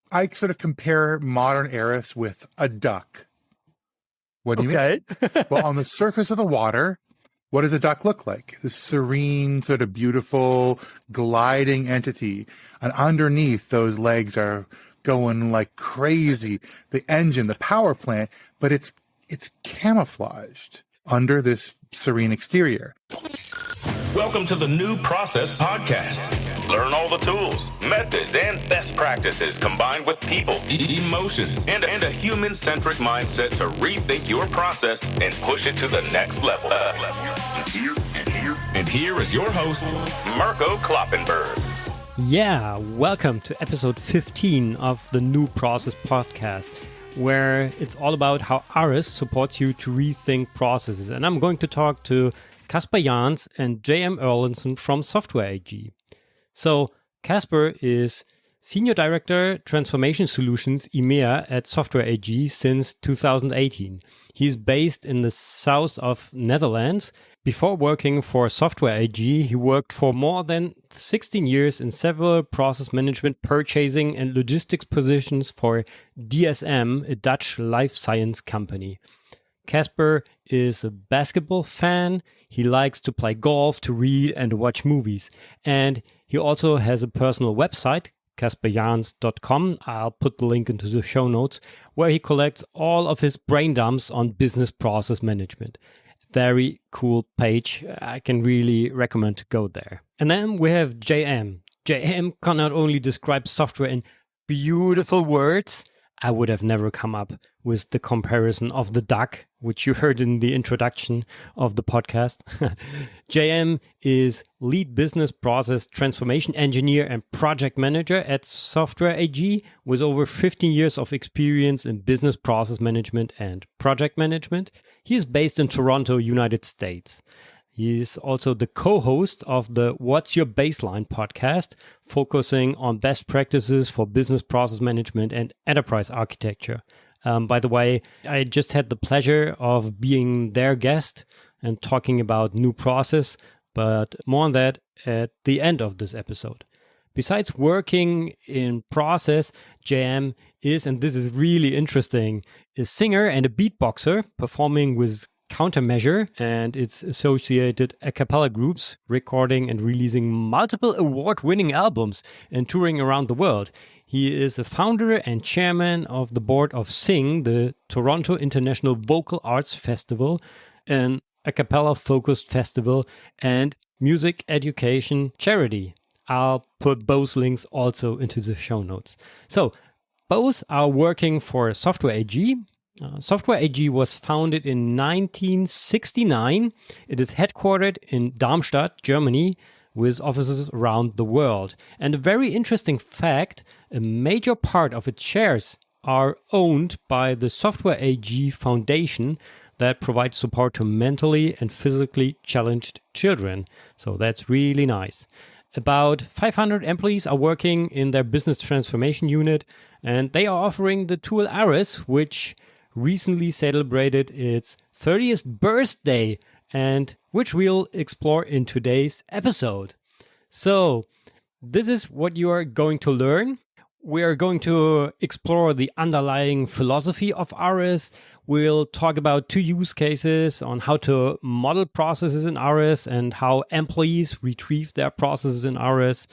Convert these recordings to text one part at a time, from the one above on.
I sort of compare modern ARIS with a duck. What do you mean? Well, on the surface of the water, what does a duck look like? This serene, sort of beautiful, gliding entity. And underneath, those legs are going like crazy. The engine, the power plant, but it's camouflaged under this serene exterior. Welcome to the New Process Podcast. Learn all the tools, methods, and best practices combined with people, emotions, and a human-centric mindset to rethink your process and push it to the next level. And here is your host, Mirko Kloppenberg. Yeah, welcome to episode 15 of the New Process Podcast, where it's all about how ARIS supports you to rethink processes. And I'm going to talk to Caspar Jans and J-M from Software AG. So Caspar is Senior Director Transformation Solutions EMEA at Software AG since 2018. He's based in the south of Netherlands. Before working for Software AG, he worked for more than 16 years in several process management, purchasing and logistics positions for DSM, a Dutch life science company. Caspar is a basketball fan. He likes to play golf, to read and watch movies. And he also has a personal website, CasparJans.com. I'll put the link into the show notes, where he collects all of his brain dumps on business process management. Very cool page. I can really recommend to go there. And then we have J-M. J-M can not only describe software in beautiful words. I would have never come up with the comparison of the duck, which you heard in the introduction of the podcast. J-M is lead business process transformation engineer and project manager at Software AG with over 15 years of experience in business process management and project management. He is based in Toronto, United States. He is also the co-host of the What's Your Baseline podcast, focusing on best practices for business process management and enterprise architecture. By the way, I just had the pleasure of being their guest and talking about new process, but more on that at the end of this episode. Besides working in process, JM is, and this is really interesting, a singer and a beatboxer performing with Countermeasure and its associated a cappella groups, recording and releasing multiple award-winning albums and touring around the world. He is the founder and chairman of the board of Sing, the Toronto International Vocal Arts Festival, an a cappella-focused festival and music education charity. I'll put both links also into the show notes. So, both are working for Software AG. Software AG was founded in 1969. It is headquartered in Darmstadt, Germany, with offices around the world. And a very interesting fact, a major part of its shares are owned by the Software AG Foundation that provides support to mentally and physically challenged children. So that's really nice. About 500 employees are working in their business transformation unit, and they are offering the tool ARIS, which recently celebrated its 30th birthday and which we'll explore in today's episode. So, this is what you are going to learn. We are going to explore the underlying philosophy of ARIS. We'll talk about 2 use cases on how to model processes in ARIS and how employees retrieve their processes in ARIS.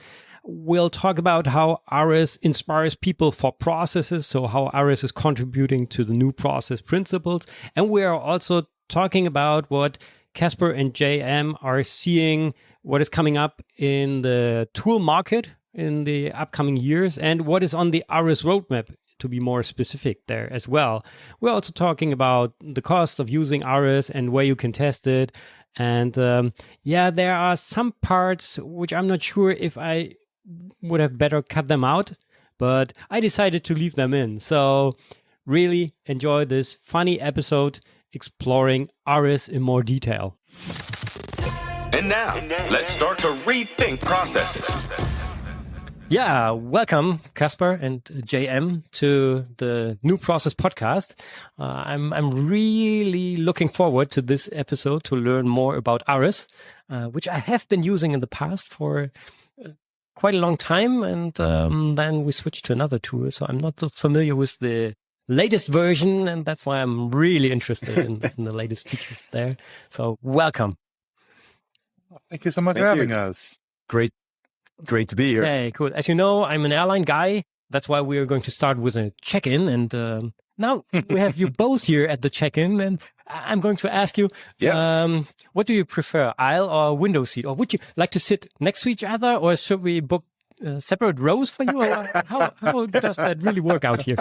We'll talk about how ARIS inspires people for processes, so how ARIS is contributing to the new process principles. And we are also talking about what Caspar and J-M are seeing, what is coming up in the tool market in the upcoming years, and what is on the ARIS roadmap, to be more specific there as well. We're also talking about the cost of using ARIS and where you can test it. And there are some parts which I'm not sure if I would have better cut them out, but I decided to leave them in. So really enjoy this funny episode exploring ARIS in more detail. And now, let's start to rethink processes. Yeah, welcome Caspar and JM to the New Process Podcast. I'm really looking forward to this episode to learn more about ARIS, which I have been using in the past for quite a long time, and then we switched to another tool. So I'm not so familiar with the latest version, and that's why I'm really interested in the latest features there. So welcome. Thank you so much for having us. Great to be here. Okay, cool. As you know, I'm an airline guy. That's why we're going to start with a check-in. And now we have you both here at the check-in. And I'm going to ask you, what do you prefer, aisle or window seat? Or would you like to sit next to each other? Or should we book separate rows for you? Or how does that really work out here?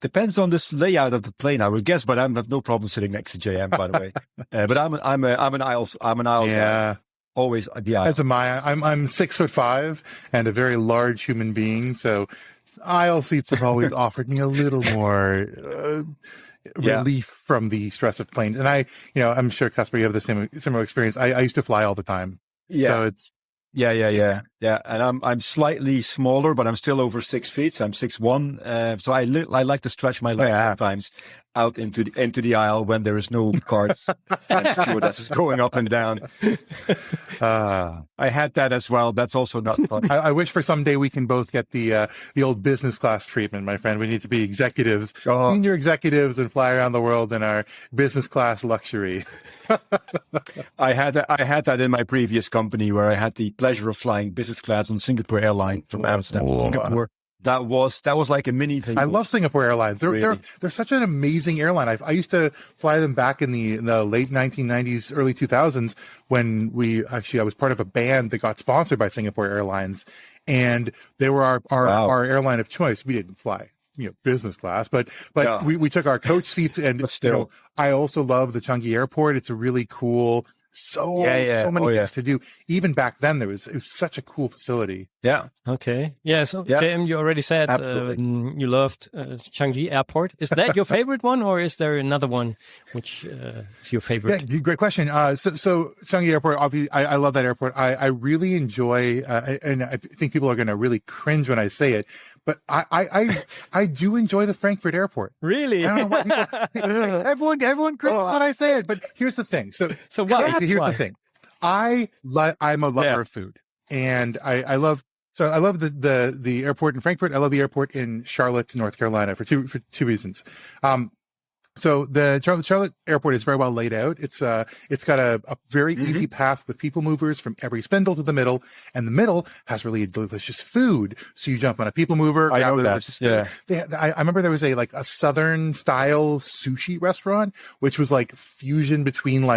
Depends on this layout of the plane, I would guess, but I have no problem sitting next to J-M, by the way. But I'm an aisle. Yeah. Guy. Always the aisle. As am I. I'm 6'5" and a very large human being, so aisle seats have always offered me a little more relief from the stress of planes. And I'm sure, Caspar, you have the similar experience. I used to fly all the time. Yeah. So it's Yeah. And I'm slightly smaller, but I'm still over 6 feet. So I'm 6'1". So I like to stretch my legs sometimes out into the aisle when there is no carts and stewardesses going up and down. I had that as well. That's also not fun. I wish for someday we can both get the old business class treatment, my friend. We need to be executives, senior executives, and fly around the world in our business class luxury. I had that in my previous company where I had the pleasure of flying business class on Singapore Airlines from Amsterdam to Singapore. That was like a mini thing. I love Singapore Airlines. They're such an amazing airline. I used to fly them back in the late 1990s, early 2000s when I was part of a band that got sponsored by Singapore Airlines, and they were our airline of choice. We didn't fly business class, but we took our coach seats, and still, I also love the Changi Airport. It's a really cool, so many things to do. Even back then, it was such a cool facility. Yeah. Okay. Yeah. So, J-M, you already said you loved Changi Airport. Is that your favorite one, or is there another one which is your favorite? Yeah, great question. So Changi Airport, obviously, I love that airport. I really enjoy, and I think people are going to really cringe when I say it, but I do enjoy the Frankfurt Airport. Really? I don't know what everyone cringes when I say it, but here's the thing. So why? Here's the thing. I'm a lover of food, and I love the airport in Frankfurt. I love the airport in Charlotte, North Carolina for two reasons. So the Charlotte Airport is very well laid out. It's got a very easy path with people movers from every spindle to the middle, and the middle has really delicious food. So you jump on a people mover. I know that. Yeah. I remember there was a Southern style sushi restaurant, which was like fusion between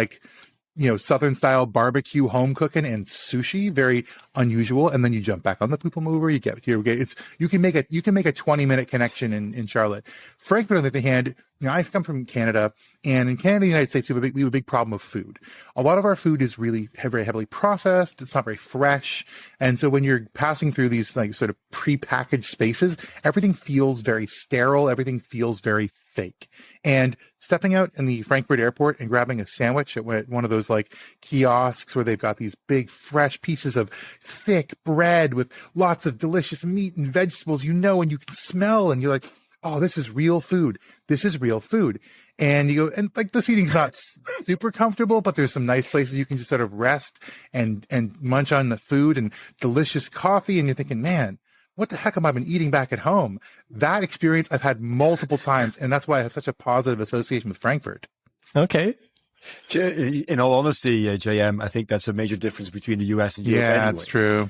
Southern style barbecue home cooking and sushi, very unusual. And then you jump back on the people mover. You can make a 20-minute connection in Charlotte. Frankfurt, on the other hand, I've come from Canada, and in Canada, the United States, we have a big problem of food. A lot of our food is really very heavily processed. It's not very fresh. And so when you're passing through these sort of prepackaged spaces, everything feels very sterile. Everything feels very fake. And stepping out in the Frankfurt airport and grabbing a sandwich at one of those kiosks where they've got these big fresh pieces of thick bread with lots of delicious meat and vegetables, and you can smell, and you're like, oh, this is real food. This is real food. And you go, and the seating's not super comfortable, but there's some nice places you can just sort of rest and munch on the food and delicious coffee. And you're thinking, man, what the heck am I been eating back at home? That experience I've had multiple times, and that's why I have such a positive association with Frankfurt. Okay. In all honesty, J-M, I think that's a major difference between the US and Europe. Yeah, anyway. That's true.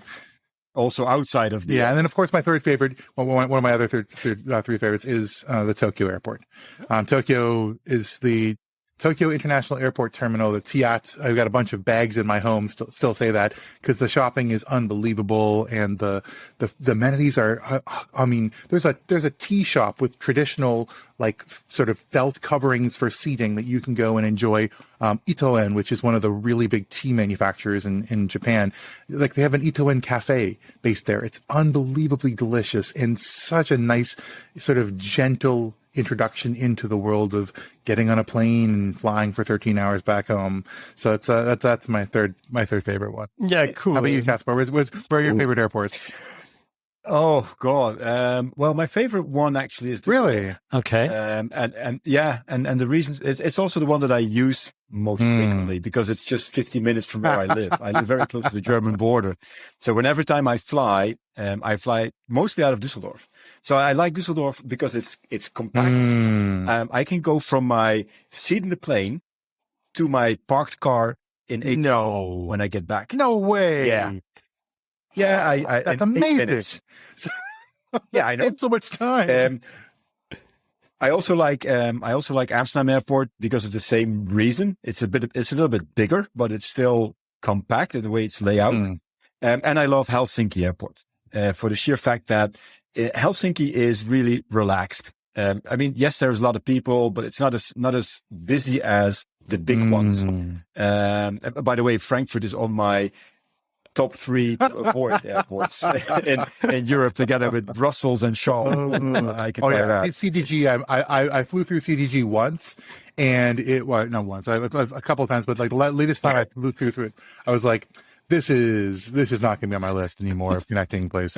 Also outside of the and then of course my third favorite, one of my other three favorites is the Tokyo Airport. Tokyo is the Tokyo International Airport Terminal, the TIAT. I've got a bunch of bags in my home, still say that, because the shopping is unbelievable, and the amenities are, there's a tea shop with traditional sort of felt coverings for seating that you can go and enjoy. Itoen, which is one of the really big tea manufacturers in Japan, they have an Itoen cafe based there. It's unbelievably delicious and such a nice sort of gentle introduction into the world of getting on a plane and flying for 13 hours back home. So it's that's my third favorite one. Yeah, cool. How about you, Caspar? Where are your favorite airports? Oh God. Well, my favorite one actually is Really? Okay. and the reason it's also the one that I use most frequently because it's just 50 minutes from where I live. I live very close to the German border, so whenever time I fly mostly out of Düsseldorf. So I like Düsseldorf because it's compact. I can go from my seat in the plane to my parked car in 8 minutes when I get back. No way. Yeah, That's in 8 amazing. minutes. Yeah, I know. It's so much time. I also like Amsterdam Airport because of the same reason. It's a little bit bigger, but it's still compact in the way it's laid out. And I love Helsinki Airport for the sheer fact that Helsinki is really relaxed. I mean, yes, there's a lot of people, but it's not as busy as the big ones. By the way, Frankfurt is on my top 3 to avoid airports in Europe, together with Brussels and Charles. I can tell that. CDG. I flew through CDG once, and not once, a couple of times, but like the latest time I flew through it, I was like, this is not going to be on my list anymore of connecting places.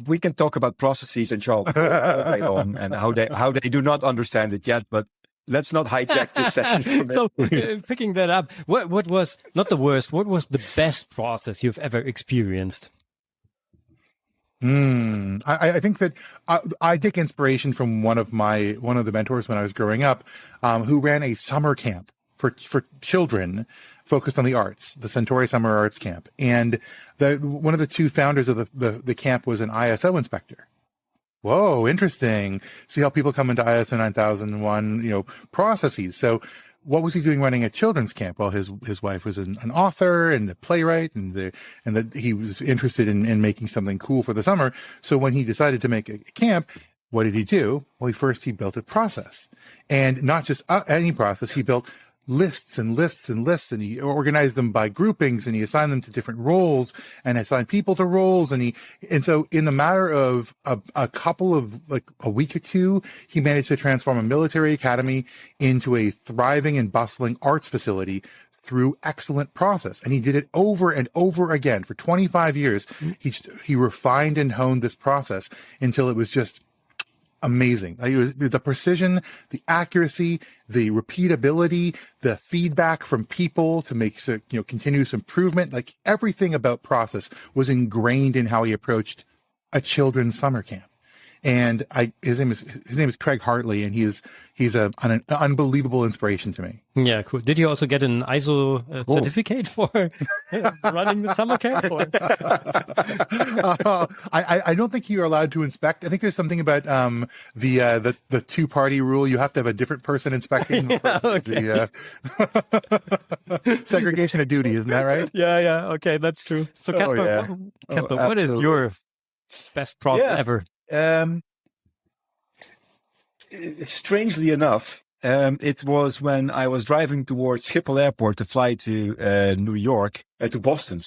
We can talk about processes and Charles all day long and how they do not understand it yet, but let's not hijack this session from it. So, picking that up, what was not the worst? What was the best process you've ever experienced? I think that I take inspiration from one of the mentors when I was growing up, who ran a summer camp for children focused on the arts, the Centauri Summer Arts Camp, and one of the 2 founders of the camp was an ISO inspector. Whoa, interesting. See how people come into ISO 9001, processes. So what was he doing running a children's camp? Well, his wife was an author and a playwright, and that he was interested in making something cool for the summer. So when he decided to make a camp, what did he do? Well, he built a process, and not just any process. He built lists and lists and lists, and he organized them by groupings, and he assigned them to different roles and assigned people to roles. And so in the matter of a couple of like a week or 2, he managed to transform a military academy into a thriving and bustling arts facility through excellent process. And he did it over and over again for 25 years. He refined and honed this process until it was just amazing. It was the precision, the accuracy, the repeatability, the feedback from people to make continuous improvement. Like everything about process was ingrained in how he approached a children's summer camp. And his name is Craig Hartley, and he's an unbelievable inspiration to me. Yeah, cool. Did you also get an ISO certificate for running the summer camp? I don't think you're allowed to inspect. I think there's something about the 2-party rule. You have to have a different person inspecting. Segregation of duty, isn't that right? Yeah. Okay, that's true. So, Caspar, what is your best process ever? Strangely enough, it was when I was driving towards Schiphol Airport to fly to Boston.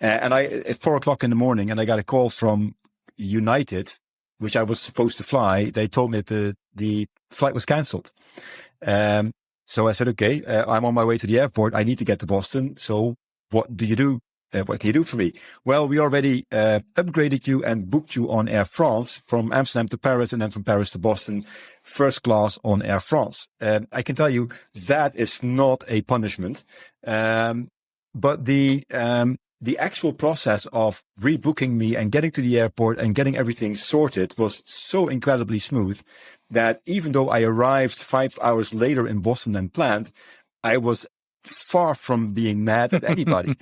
And at 4:00 in the morning, and I got a call from United, which I was supposed to fly. They told me that the flight was cancelled. So I said, okay, I'm on my way to the airport. I need to get to Boston. So what do you do? What can you do for me? Well, we already upgraded you and booked you on Air France from Amsterdam to Paris, and then from Paris to Boston, first class on Air France. I can tell you that is not a punishment, but the actual process of rebooking me and getting to the airport and getting everything sorted was so incredibly smooth that even though I arrived 5 hours later in Boston than planned, I was far from being mad at anybody.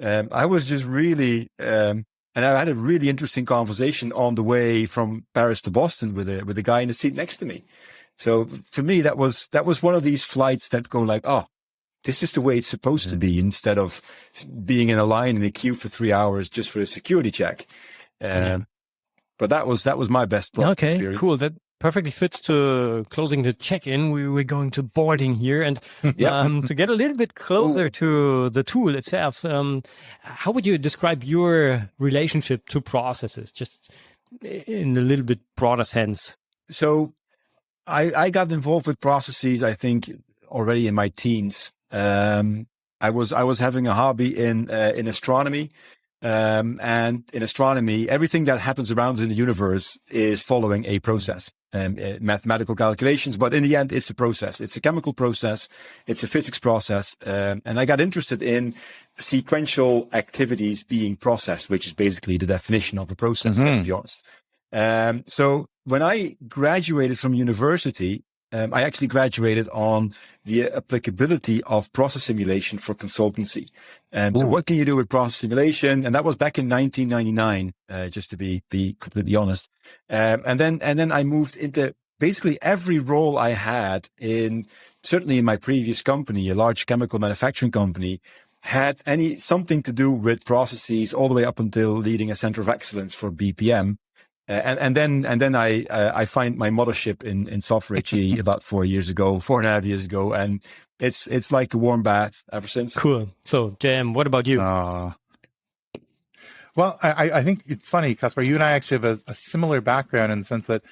I was just really, and I had a really interesting conversation on the way from Paris to Boston with a guy in the seat next to me. So for me, that was one of these flights that go like, oh, this is the way it's supposed to be, instead of being in a line in a queue for 3 hours just for a security check. But that was my best experience. Cool. That perfectly fits to closing the check-in. We're going to boarding here, and to get a little bit closer to the tool itself, how would you describe your relationship to processes, just in a little bit broader sense? So I got involved with processes, I think, already in my teens. I was having a hobby in astronomy. And in astronomy, everything that happens around in the universe is following a process. Mathematical calculations, but in the end, it's a process. It's a chemical process. It's a physics process. And I got interested in sequential activities being processed, which is basically the definition of a process, let's be honest. So when I graduated from university, I actually graduated on the applicability of process simulation for consultancy. So what can you do with process simulation? And that was back in 1999, just to be completely honest. And then I moved into basically every role I had certainly in my previous company, a large chemical manufacturing company, had something to do with processes all the way up until leading a center of excellence for BPM. And then I find my mothership in software HE about 4.5 years ago, and it's like a warm bath ever since. Cool. So J-M, what about you? Well, I think it's funny, Caspar, you and I actually have a similar background in the sense that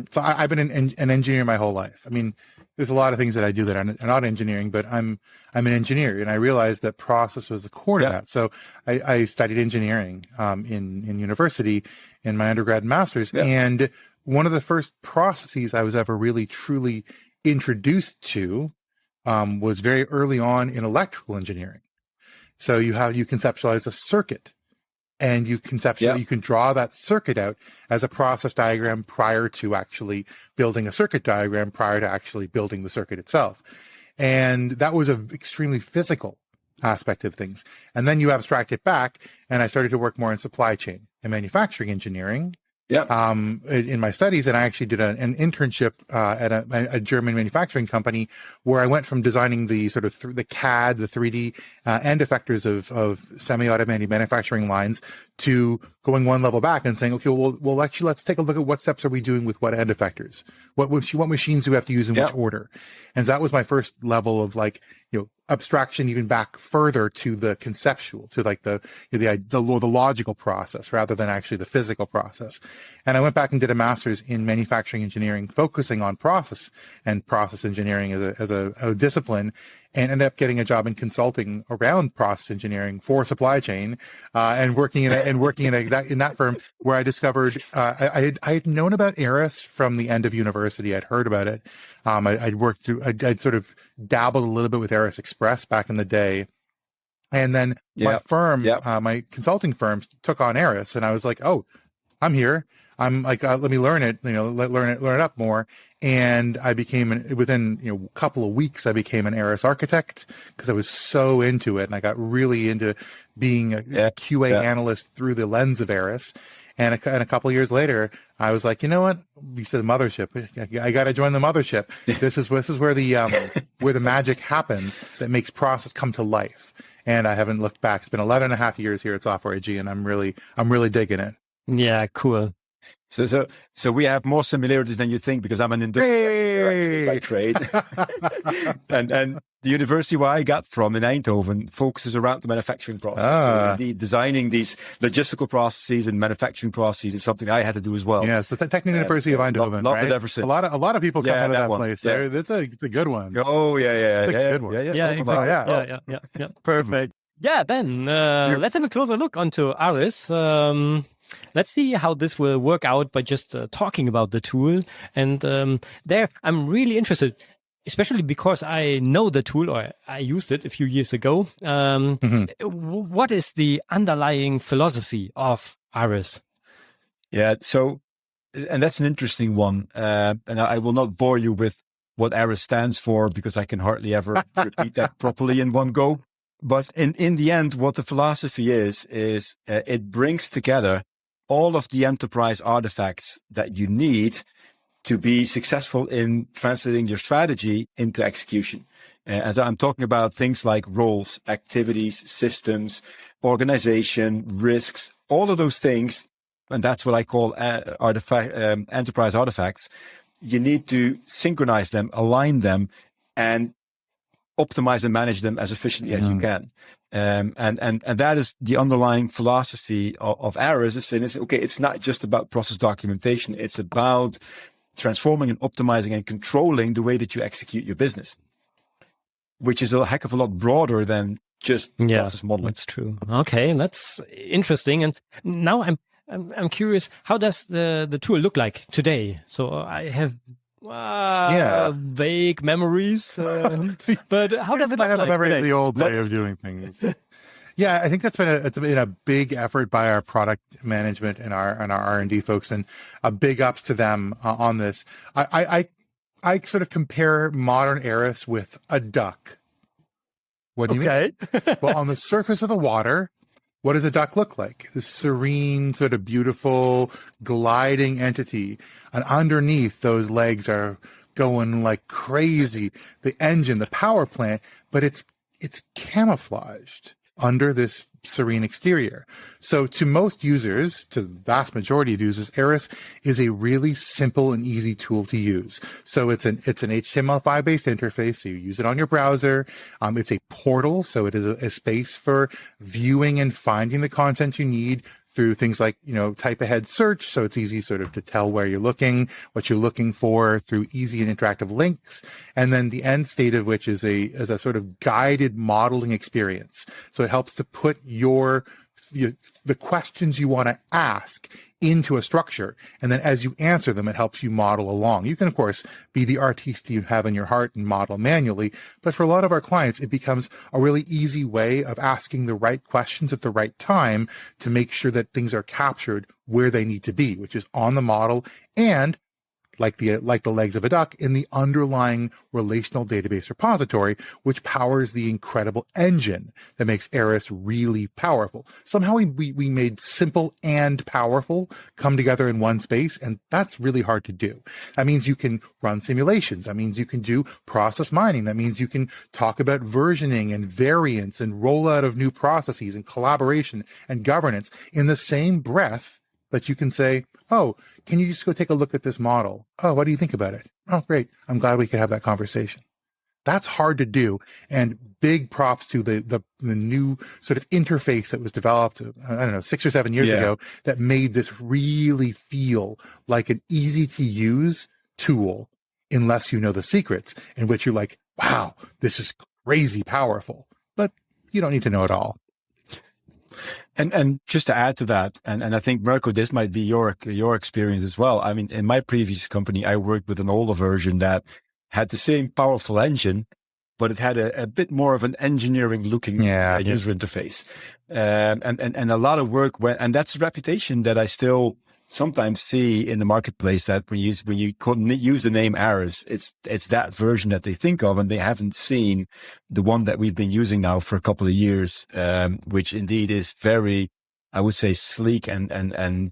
so I've been an engineer my whole life. I mean, there's a lot of things that I do that are not engineering, but I'm an engineer, and I realized that process was the core to that. So I studied engineering in university in my undergrad and master's, and one of the first processes I was ever really truly introduced to was very early on in electrical engineering. So you conceptualize a circuit. And you you can draw that circuit out as a process diagram prior to actually building a circuit diagram, prior to actually building the circuit itself. And that was an extremely physical aspect of things. And then you abstract it back, and I started to work more in supply chain and manufacturing engineering. In my studies, and I actually did an internship at a German manufacturing company where I went from designing the sort of the CAD, the 3D end effectors of semi-automated manufacturing lines to going one level back and saying, okay, well, actually, let's take a look at what steps are we doing with what end effectors? What machines do we have to use in which order? And so that was my first level of abstraction, even back further to the conceptual, to like the logical process rather than actually the physical process. And I went back and did a master's in manufacturing engineering, focusing on process and process engineering as a discipline, and ended up getting a job in consulting around process engineering for supply chain, and working in that firm where I discovered I had known about ARIS from the end of university. I'd heard about it. I'd sort of dabbled a little bit with ARIS Express back in the day. And then my firm, my consulting firm took on ARIS, and I was like, oh, I'm here. I'm like, let me learn it, learn it up more. And I became, within a couple of weeks, I became an ARIS architect because I was so into it. And I got really into being a QA analyst through the lens of ARIS. And a couple of years later, I was like, you know what? You said the mothership. I got to join the mothership. This is where the magic happens that makes process come to life. And I haven't looked back. It's been 11 and a half years here at Software AG, and I'm really digging it. Yeah, cool. So we have more similarities than you think, because I'm an industrial by trade, and the university where I got from in Eindhoven focuses around the manufacturing process. So indeed, designing these logistical processes and manufacturing processes is something I had to do as well. Yes, the Technical University of Eindhoven. Loved right? it ever since. A lot of people come out of that place. Yeah. It's a good one. Oh yeah, it's a good one. Yeah. Perfect. Yeah, Ben, let's have a closer look onto ARIS. Let's see how this will work out by just talking about the tool. And there, I'm really interested, especially because I know the tool, or I used it a few years ago. What is the underlying philosophy of ARIS? Yeah, so, and that's an interesting one. And I will not bore you with what ARIS stands for, because I can hardly ever repeat that properly in one go. But in the end, what the philosophy is it brings together all of the enterprise artifacts that you need to be successful in translating your strategy into execution. As I'm talking about things like roles, activities, systems, organization, risks, all of those things, and that's what I call enterprise artifacts. You need to synchronize them, align them, and optimize and manage them as efficiently as you can. And that is the underlying philosophy of ARIS, is saying, okay, it's not just about process documentation. It's about transforming and optimizing and controlling the way that you execute your business, which is a heck of a lot broader than just process modeling. That's true. Okay, that's interesting. And now I'm curious, how does the tool look like today? So I have vague memories, but how does it I look have a like memory today? of the old way of doing things. Yeah, I think it's been a big effort by our product management and our R&D folks, and a big ups to them on this. I sort of compare modern ARIS with a duck. What do you mean? Well, on the surface of the water, what does a duck look like? This serene, sort of beautiful, gliding entity. And underneath, those legs are going like crazy. The engine, the power plant, but it's camouflaged under this serene exterior. So to most users, to the vast majority of users, ARIS is a really simple and easy tool to use. So it's an HTML5 based interface. So you use it on your browser. It's a portal. So it is a space for viewing and finding the content you need through things like, type ahead search. So it's easy sort of to tell where you're looking, what you're looking for through easy and interactive links. And then the end state of which is a sort of guided modeling experience. So it helps to put the questions you want to ask into a structure. And then as you answer them, it helps you model along. You can, of course, be the artiste you have in your heart and model manually. But for a lot of our clients, it becomes a really easy way of asking the right questions at the right time to make sure that things are captured where they need to be, which is on the model and like the legs of a duck in the underlying relational database repository, which powers the incredible engine that makes ARIS really powerful. Somehow we made simple and powerful come together in one space, and that's really hard to do. That means you can run simulations. That means you can do process mining. That means you can talk about versioning and variants and rollout of new processes and collaboration and governance in the same breath that you can say, oh, can you just go take a look at this model? Oh, what do you think about it? Oh, great. I'm glad we could have that conversation. That's hard to do. And big props to the new sort of interface that was developed, I don't know, 6 or 7 years ago that made this really feel like an easy to use tool unless you know the secrets, in which you're like, wow, this is crazy powerful. But you don't need to know it all. And just to add to that, and I think, Mirko, this might be your experience as well. I mean, in my previous company, I worked with an older version that had the same powerful engine, but it had a bit more of an engineering looking user interface. And a lot of work went, and that's a reputation that I still sometimes see in the marketplace, that when you use the name ARIS, it's that version that they think of, and they haven't seen the one that we've been using now for a couple of years, which indeed is very, I would say, sleek and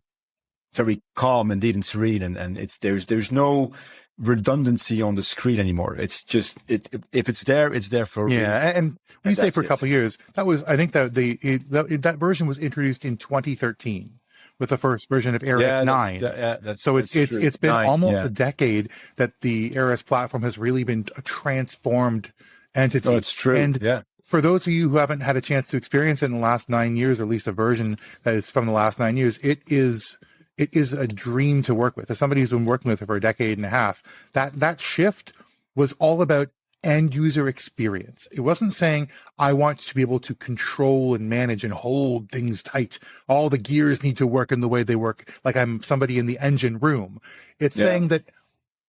very calm indeed and serene. And there's no redundancy on the screen anymore. It's just, if it's there, it's there for a reason. And when you say for a couple of years, I think that that version was introduced in 2013. With the first version of ARIS 9. It's been almost a decade that the ARIS platform has really been a transformed entity. Oh, it's true. And for those of you who haven't had a chance to experience it in the last 9 years, or at least a version that is from the last 9 years, it is a dream to work with. As somebody who's been working with it for a decade and a half, that shift was all about end user experience. It wasn't saying, I want to be able to control and manage and hold things tight. All the gears need to work in the way they work, like I'm somebody in the engine room. It's saying that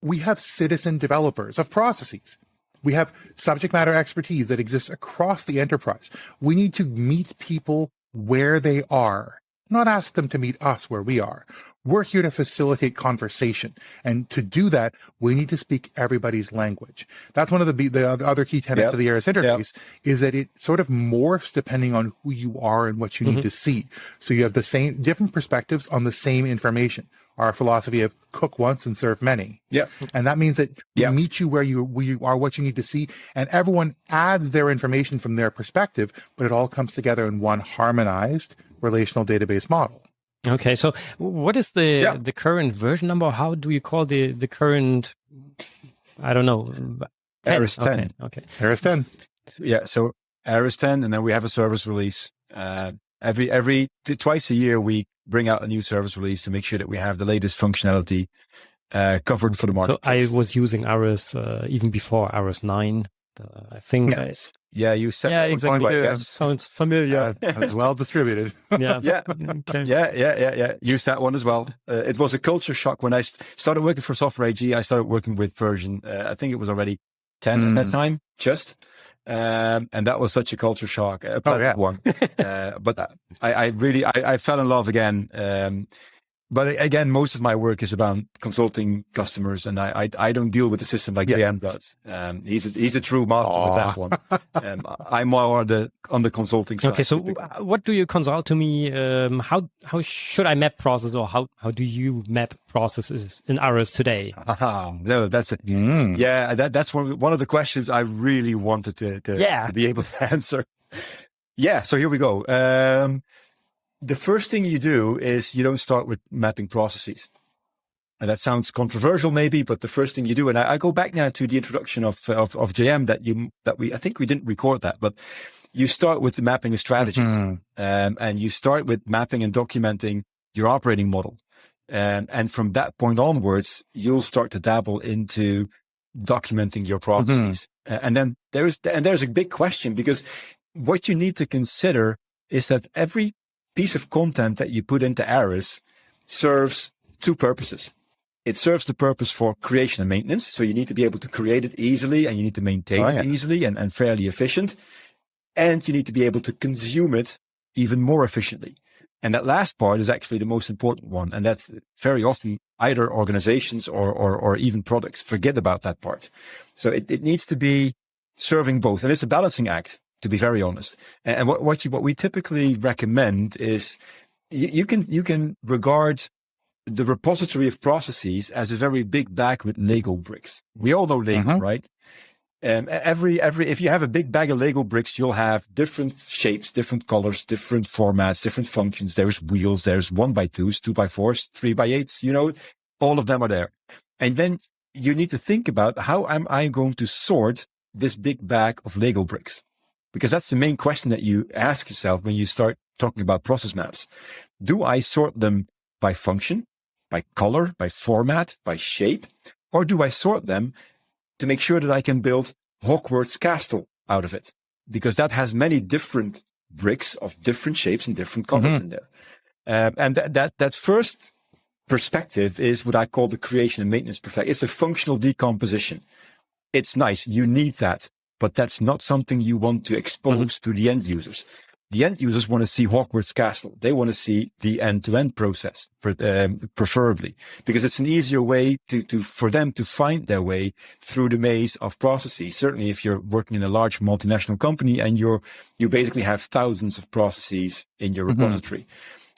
we have citizen developers of processes. We have subject matter expertise that exists across the enterprise. We need to meet people where they are, not ask them to meet us where we are. We're here to facilitate conversation. And to do that, we need to speak everybody's language. That's one of the other key tenets of the ARIS interface, is that it sort of morphs depending on who you are and what you need to see. So you have the same, different perspectives on the same information. Our philosophy of cook once and serve many. And that means that we meet you where you are, what you need to see, and everyone adds their information from their perspective, but it all comes together in one harmonized relational database model. Okay, so what is the current version number? How do you call the current, I don't know. ARIS 10. Okay. ARIS 10. Yeah, so ARIS 10, and then we have a service release. Twice a year, we bring out a new service release to make sure that we have the latest functionality covered for the market. So I was using ARIS even before ARIS 9. I think. Yes. You said Yeah, that exactly. point, Yeah, yes. sounds familiar. It's well distributed. Yeah. Yeah. Okay. Yeah. Use that one as well. It was a culture shock when I started working for Software AG. I started working with version, I think it was already 10 at that time, just. And that was such a culture shock. A pleasant one. But I fell in love again. But again, most of my work is around consulting customers, and I don't deal with the system like J-M does. He's a true master with that one. I'm more on the consulting side. Okay, so what do you consult to me? How should I map process, or how do you map processes in ARIS today? No, that's it. Yeah, that's one of the questions I really wanted to be able to answer. Yeah, so here we go. The first thing you do is you don't start with mapping processes. And that sounds controversial maybe, but the first thing you do, and I go back now to the introduction of J-M I think we didn't record that, but you start with the mapping a strategy. And you start with mapping and documenting your operating model. And from that point onwards, you'll start to dabble into documenting your processes. And then there's a big question, because what you need to consider is that every piece of content that you put into ARIS serves two purposes. It serves the purpose for creation and maintenance. So you need to be able to create it easily, and you need to maintain it easily and fairly efficient. And you need to be able to consume it even more efficiently. And that last part is actually the most important one. And that's very often either organizations or even products forget about that part. So it needs to be serving both. And it's a balancing act, to be very honest. And what we typically recommend is you can regard the repository of processes as a very big bag with Lego bricks. We all know Lego, right? If you have a big bag of Lego bricks, you'll have different shapes, different colors, different formats, different functions. There's wheels, there's 1x2s, 2x4s, 3x8s, all of them are there. And then you need to think about, how am I going to sort this big bag of Lego bricks? Because that's the main question that you ask yourself when you start talking about process maps. Do I sort them by function, by color, by format, by shape? Or do I sort them to make sure that I can build Hogwarts Castle out of it? Because that has many different bricks of different shapes and different colors in there. And that first perspective is what I call the creation and maintenance perspective. It's a functional decomposition. It's nice. You need that. But that's not something you want to expose to the end users. The end users want to see Hogwarts Castle. They want to see the end-to-end process, preferably, because it's an easier way for them to find their way through the maze of processes. Certainly, if you're working in a large multinational company and you basically have thousands of processes in your repository.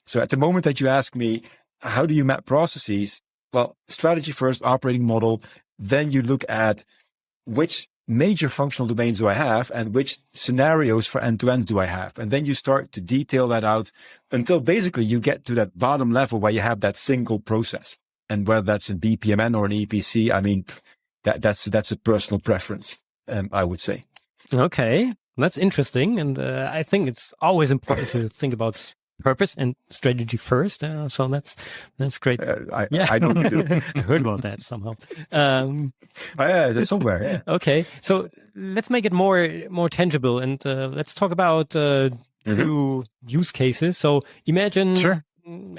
So at the moment that you ask me, how do you map processes? Well, strategy first, operating model. Then you look at which major functional domains do I have and which scenarios for end-to-end do I have? And then you start to detail that out until basically you get to that bottom level where you have that single process. And whether that's an BPMN or an EPC, I mean, that's a personal preference, I would say. Okay, that's interesting. And I think it's always important to think about purpose and strategy first. So that's great. I don't do. I heard about that somehow. There's somewhere. Yeah. Okay, so let's make it more tangible, and let's talk about two use cases. So imagine,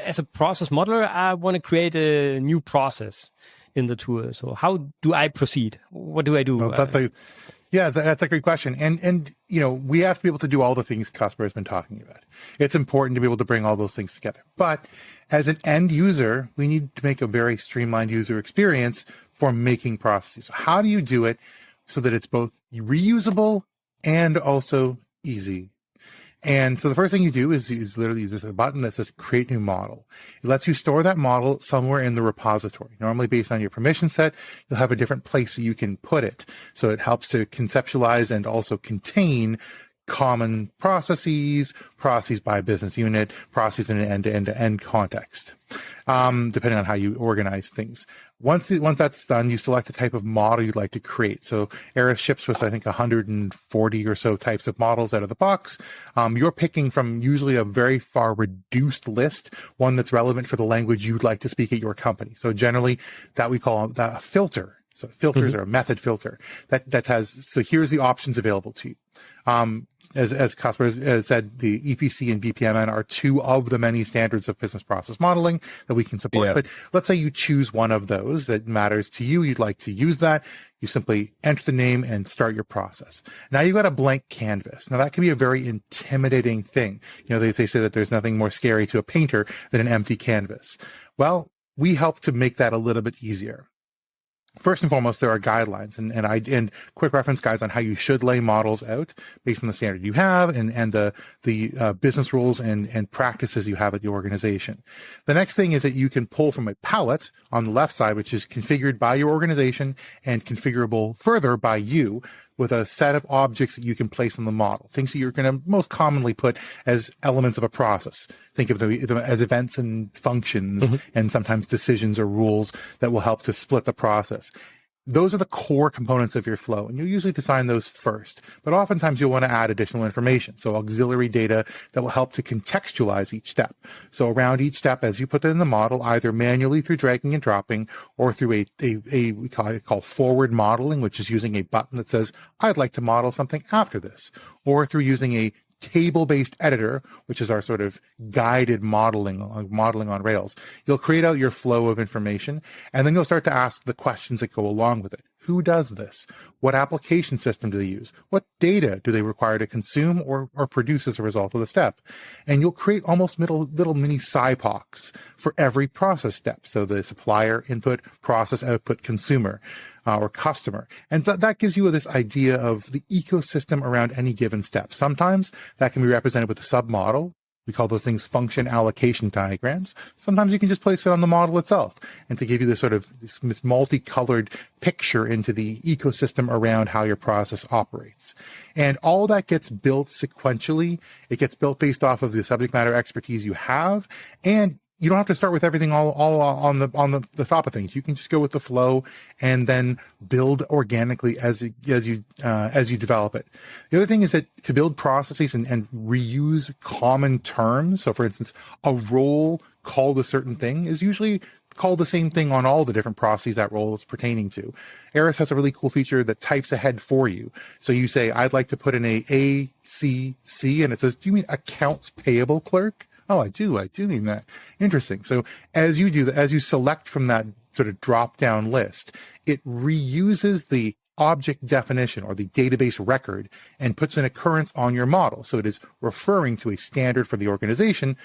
as a process modeler, I want to create a new process in the tool. So how do I proceed? What do I do? Well, that's a great question. And we have to be able to do all the things Caspar has been talking about. It's important to be able to bring all those things together. But as an end user, we need to make a very streamlined user experience for making processes. So how do you do it so that it's both reusable and also easy? And so the first thing you do is literally use a button that says create new model. It lets you store that model somewhere in the repository. Normally based on your permission set, you'll have a different place that you can put it. So it helps to conceptualize and also contain common processes by business unit, processes in an end-to-end context, depending on how you organize things. Once that's done, you select the type of model you'd like to create. So ARIS ships with, I think, 140 or so types of models out of the box. You're picking from usually a very far reduced list, one that's relevant for the language you'd like to speak at your company. So generally, that we call that a filter. So filters are a method filter that has, so here's the options available to you. As Caspar said, the EPC and BPMN are two of the many standards of business process modeling that we can support. But let's say you choose one of those that matters to you. You'd like to use that. You simply enter the name and start your process. Now you've got a blank canvas. Now that can be a very intimidating thing. They say that there's nothing more scary to a painter than an empty canvas. Well, we help to make that a little bit easier. First and foremost, there are guidelines and quick reference guides on how you should lay models out based on the standard you have and the business rules and practices you have at the organization. The next thing is that you can pull from a palette on the left side, which is configured by your organization and configurable further by you, with a set of objects that you can place on the model, things that you're going to most commonly put as elements of a process. Think of them as events and functions and sometimes decisions or rules that will help to split the process. Those are the core components of your flow, and you usually design those first. But oftentimes you'll want to add additional information, so auxiliary data that will help to contextualize each step. So around each step, as you put it in the model, either manually through dragging and dropping, or through we call forward modeling, which is using a button that says, I'd like to model something after this, or through using a table-based editor, which is our sort of guided modeling on Rails. You'll create out your flow of information, and then you'll start to ask the questions that go along with it. Who does this? What application system do they use? What data do they require to consume or produce as a result of the step? And you'll create almost little mini SIPOCs for every process step. So the supplier input, process output, consumer, or customer. And that gives you this idea of the ecosystem around any given step. Sometimes that can be represented with a submodel. We call those things function allocation diagrams. Sometimes you can just place it on the model itself, and to give you this sort of this multicolored picture into the ecosystem around how your process operates. And all that gets built sequentially. It gets built based off of the subject matter expertise you have, and you don't have to start with everything all on the top of things. You can just go with the flow and then build organically as you develop it. The other thing is that to build processes and reuse common terms. So, for instance, a role called a certain thing is usually called the same thing on all the different processes that role is pertaining to. ARIS has a really cool feature that types ahead for you. So you say, I'd like to put in a ACC, and it says, do you mean accounts payable clerk? Oh, I do mean that. Interesting. So as you do that, as you select from that sort of drop-down list, it reuses the object definition or the database record and puts an occurrence on your model. So it is referring to a standard for the organization,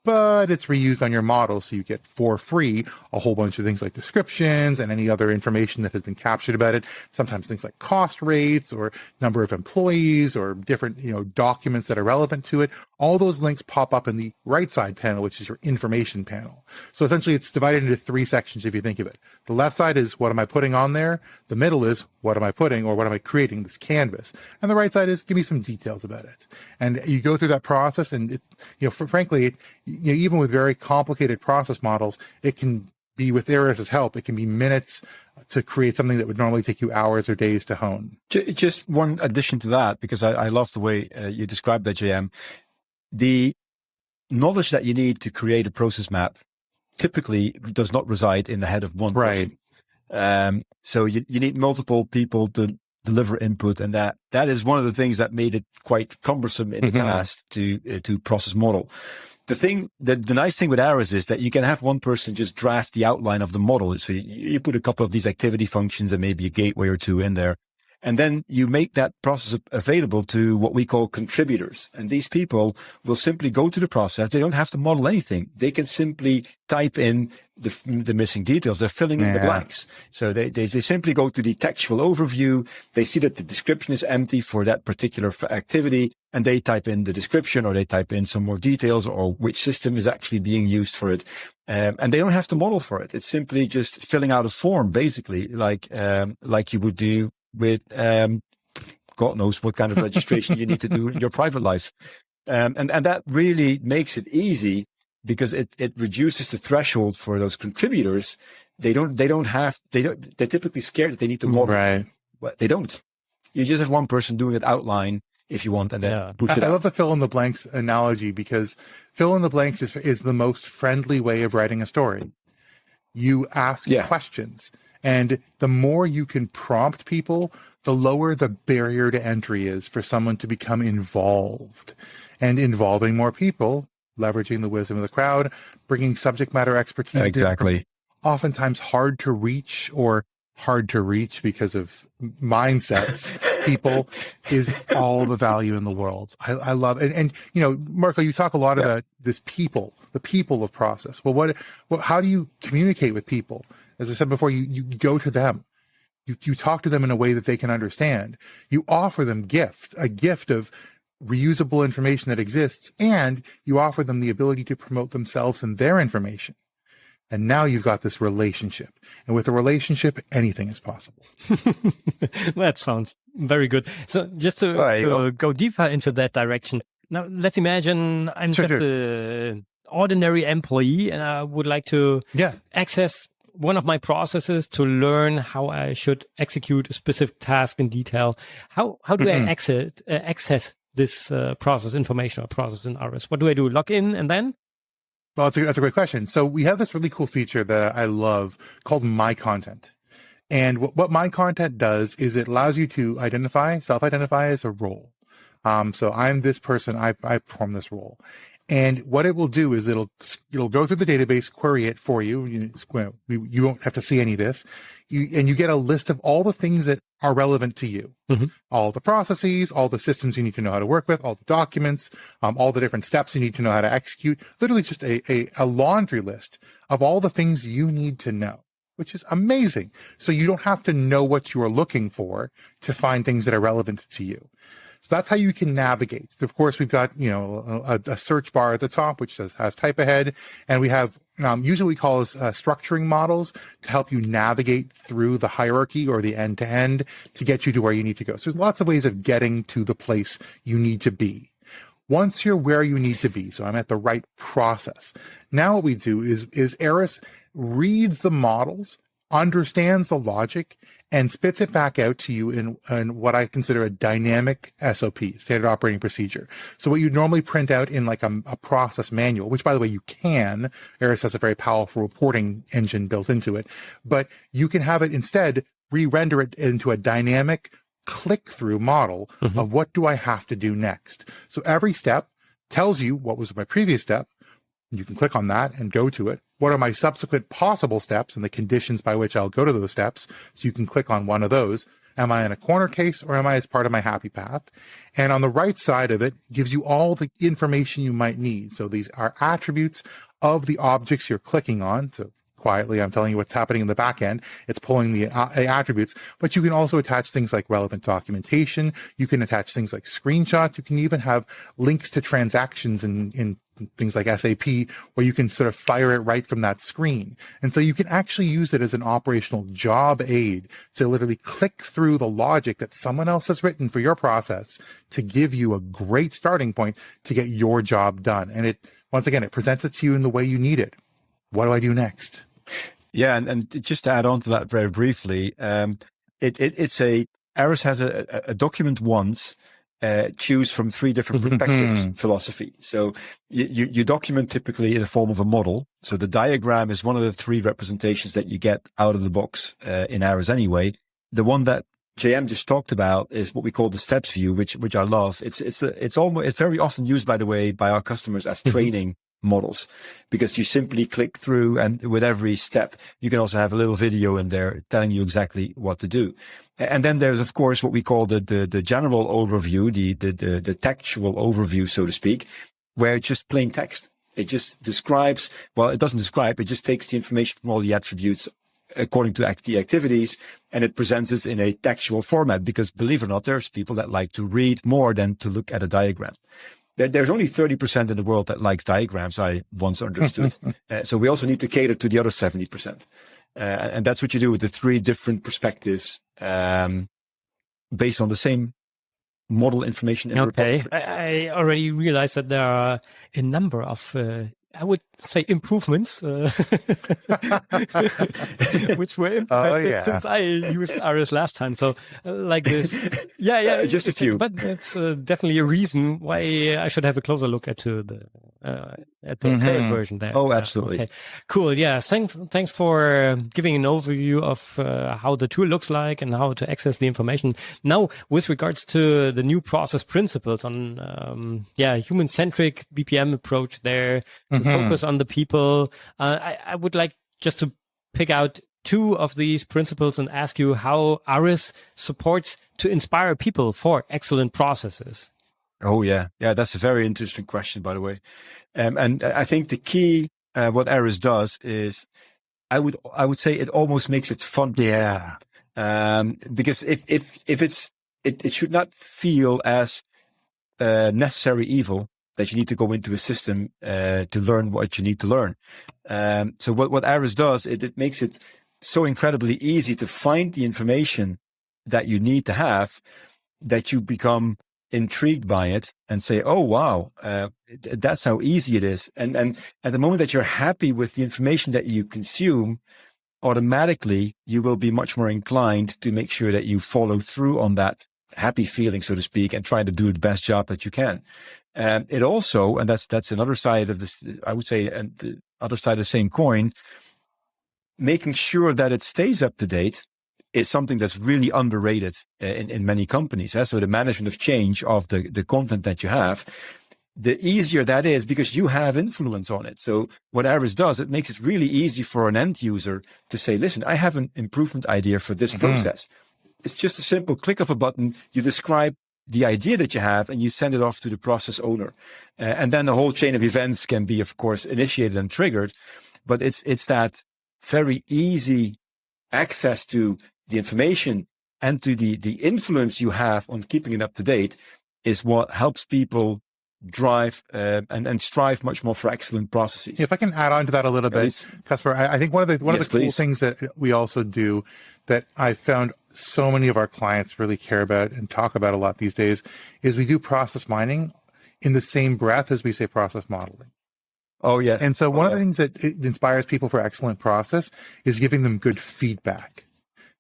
but it's reused on your model, so you get for free a whole bunch of things like descriptions and any other information that has been captured about it. Sometimes things like cost rates or number of employees or different documents that are relevant to it. All those links pop up in the right side panel, which is your information panel. So essentially it's divided into three sections if you think of it. The left side is what am I putting on there? The middle is what am I putting or what am I creating, this canvas. And the right side is give me some details about it. And you go through that process, and frankly, even with very complicated process models, it can be, with ARIS's help, it can be minutes to create something that would normally take you hours or days to hone. Just one addition to that, because I love the way you described that, J-M. The knowledge that you need to create a process map typically does not reside in the head of one person. Right. So you need multiple people to deliver input, and that is one of the things that made it quite cumbersome in the past to process model. The nice thing with ARIS is that you can have one person just draft the outline of the model. So you put a couple of these activity functions and maybe a gateway or two in there. And then you make that process available to what we call contributors. And these people will simply go to the process. They don't have to model anything. They can simply type in the missing details. They're filling in the blanks. So they simply go to the textual overview. They see that the description is empty for that particular activity, and they type in the description, or they type in some more details, or which system is actually being used for it. And they don't have to model for it. It's simply just filling out a form, basically, like you would do with God knows what kind of registration you need to do in your private life. And that really makes it easy, because it reduces the threshold for those contributors. They're typically scared that they need to model. Right. But they don't. You just have one person doing an outline if you want, and then push it out. I love the fill in the blanks analogy, because fill in the blanks is the most friendly way of writing a story. You ask questions. And the more you can prompt people, the lower the barrier to entry is for someone to become involved. And involving more people, leveraging the wisdom of the crowd, bringing subject matter expertise. Exactly. Oftentimes hard to reach because of mindsets, people, is all the value in the world. I love it. And Marco, you talk a lot about this people, the people of process. Well, how do you communicate with people? As I said before, you go to them. You talk to them in a way that they can understand. You offer them a gift of reusable information that exists, and you offer them the ability to promote themselves and their information. And now you've got this relationship. And with a relationship, anything is possible. That sounds very good. So just to go deeper into that direction, now let's imagine I'm just an ordinary employee and I would like to access one of my processes to learn how I should execute a specific task in detail. How do I access this process information or process in ARIS? What do I do? Log in and then? Well, that's a great question. So we have this really cool feature that I love called My Content. And what My Content does is it allows you to self-identify as a role. So I'm this person, I perform this role. And what it will do is it'll go through the database, query it for you. You won't have to see any of this. You get a list of all the things that are relevant to you. Mm-hmm. All the processes, all the systems you need to know how to work with, all the documents, all the different steps you need to know how to execute. Literally just a laundry list of all the things you need to know, which is amazing. So you don't have to know what you are looking for to find things that are relevant to you. So that's how you can navigate. Of course, we've got, a search bar at the top, which has type ahead. And we have, usually we call this structuring models to help you navigate through the hierarchy or the end to end to get you to where you need to go. So there's lots of ways of getting to the place you need to be. Once you're where you need to be, so I'm at the right process. Now what we do is ARIS reads the models, understands the logic, and spits it back out to you in what I consider a dynamic SOP, standard operating procedure. So what you'd normally print out in like a process manual, which by the way, you can, ARIS has a very powerful reporting engine built into it, but you can have it instead re-render it into a dynamic click-through model of what do I have to do next. So every step tells you what was my previous step. You can click on that and go to it. What are my subsequent possible steps and the conditions by which I'll go to those steps? So you can click on one of those. Am I in a corner case or am I as part of my happy path? And on the right side of it gives you all the information you might need. So these are attributes of the objects you're clicking on. So quietly, I'm telling you what's happening in the back end. It's pulling the attributes, but you can also attach things like relevant documentation. You can attach things like screenshots. You can even have links to transactions in things like SAP where you can sort of fire it right from that screen. And so you can actually use it as an operational job aid to literally click through the logic that someone else has written for your process to give you a great starting point to get your job done. And once again, it presents it to you in the way you need it. What do I do next? Yeah, and just to add on to that very briefly, ARIS has a document once, choose from three different perspectives philosophy. So you document typically in the form of a model. So the diagram is one of the three representations that you get out of the box in ARIS anyway. The one that J-M just talked about is what we call the steps view, which I love. It's very often used, by the way, by our customers as training models, because you simply click through and with every step, you can also have a little video in there telling you exactly what to do. And then there's, of course, what we call the general overview, the textual overview, so to speak, where it's just plain text. It just describes, well, it doesn't describe, it just takes the information from all the attributes according to the activities, and it presents it in a textual format, because believe it or not, there's people that like to read more than to look at a diagram. There's only 30% in the world that likes diagrams, I once understood. So we also need to cater to the other 70%. And that's what you do with the three different perspectives based on the same model information. In okay, I already realized that there are a number of I would say improvements, which were implemented since I used ARIS last time. So like this, just a few. But that's definitely a reason why I should have a closer look at the paid version there. Oh, absolutely. Okay. Cool. Yeah. Thanks for giving an overview of how the tool looks like and how to access the information. Now, with regards to the new process principles on human-centric BPM approach there, to focus on the people. I would like just to pick out two of these principles and ask you how ARIS supports to inspire people for excellent processes. Oh, yeah. Yeah, that's a very interesting question, by the way. And I think the key, what ARIS does is, I would say it almost makes it fun. Yeah. Because if it should not feel as necessary evil that you need to go into a system to learn what you need to learn. So what ARIS does, it makes it so incredibly easy to find the information that you need to have, that you become intrigued by it and say, oh, wow, that's how easy it is. And at the moment that you're happy with the information that you consume, automatically you will be much more inclined to make sure that you follow through on that happy feeling, so to speak, and try to do the best job that you can. It also, and that's another side of this, I would say, and the other side of the same coin, making sure that it stays up to date is something that's really underrated in many companies. So the management of change of the content that you have, the easier that is because you have influence on it. So what ARIS does, it makes it really easy for an end user to say, listen, I have an improvement idea for this process. It's just a simple click of a button. You describe the idea that you have and you send it off to the process owner. And then the whole chain of events can be, of course, initiated and triggered. But it's that very easy access to the information and to the influence you have on keeping it up to date is what helps people drive and strive much more for excellent processes. If I can add on to that a little bit, Caspar, I think one of the cool things that we also do that I've found so many of our clients really care about and talk about a lot these days is we do process mining in the same breath as we say process modeling. Oh, yeah. And so one of the things that it inspires people for excellent process is giving them good feedback.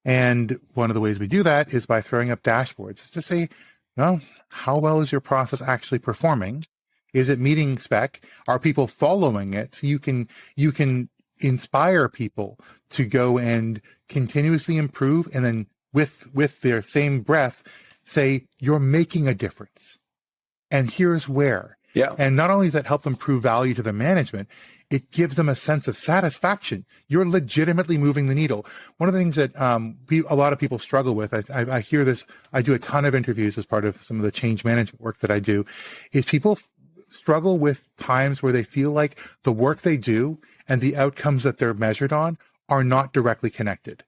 And one of the ways we do that is by throwing up dashboards to say, well, how well is your process actually performing? Is it meeting spec? Are people following it? So you can inspire people to go and continuously improve, and then with their same breath say, you're making a difference. And here's where. Yeah. And not only does that help them prove value to the management, it gives them a sense of satisfaction. You're legitimately moving the needle. One of the things that a lot of people struggle with, I hear this, I do a ton of interviews as part of some of the change management work that I do, is people struggle with times where they feel like the work they do and the outcomes that they're measured on are not directly connected.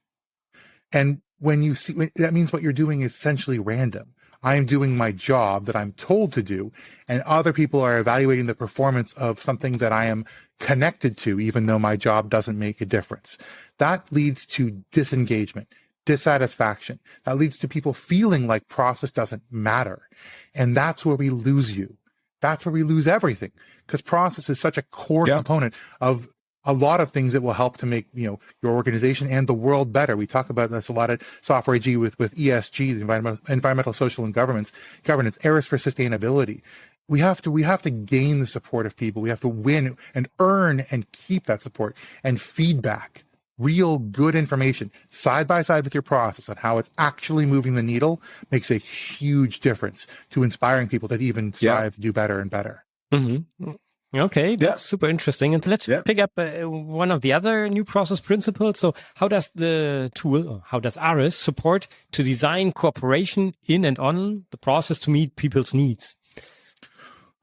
And when you see, that means what you're doing is essentially random. I am doing my job that I'm told to do, and other people are evaluating the performance of something that I am connected to, even though my job doesn't make a difference. That leads to disengagement, dissatisfaction. That leads to people feeling like process doesn't matter. And that's where we lose you. That's where we lose everything, because process is such a core component of a lot of things that will help to make, your organization and the world better. We talk about this a lot at Software AG with ESG, the environmental, social, and governance, ARIS for sustainability. We have to gain the support of people. We have to win and earn and keep that support and feedback, real good information side by side with your process on how it's actually moving the needle makes a huge difference to inspiring people to even strive to do better and better. Mm-hmm. Okay, that's super interesting. And let's pick up one of the other new process principles. So how does the tool, or how does ARIS support to design cooperation in and on the process to meet people's needs?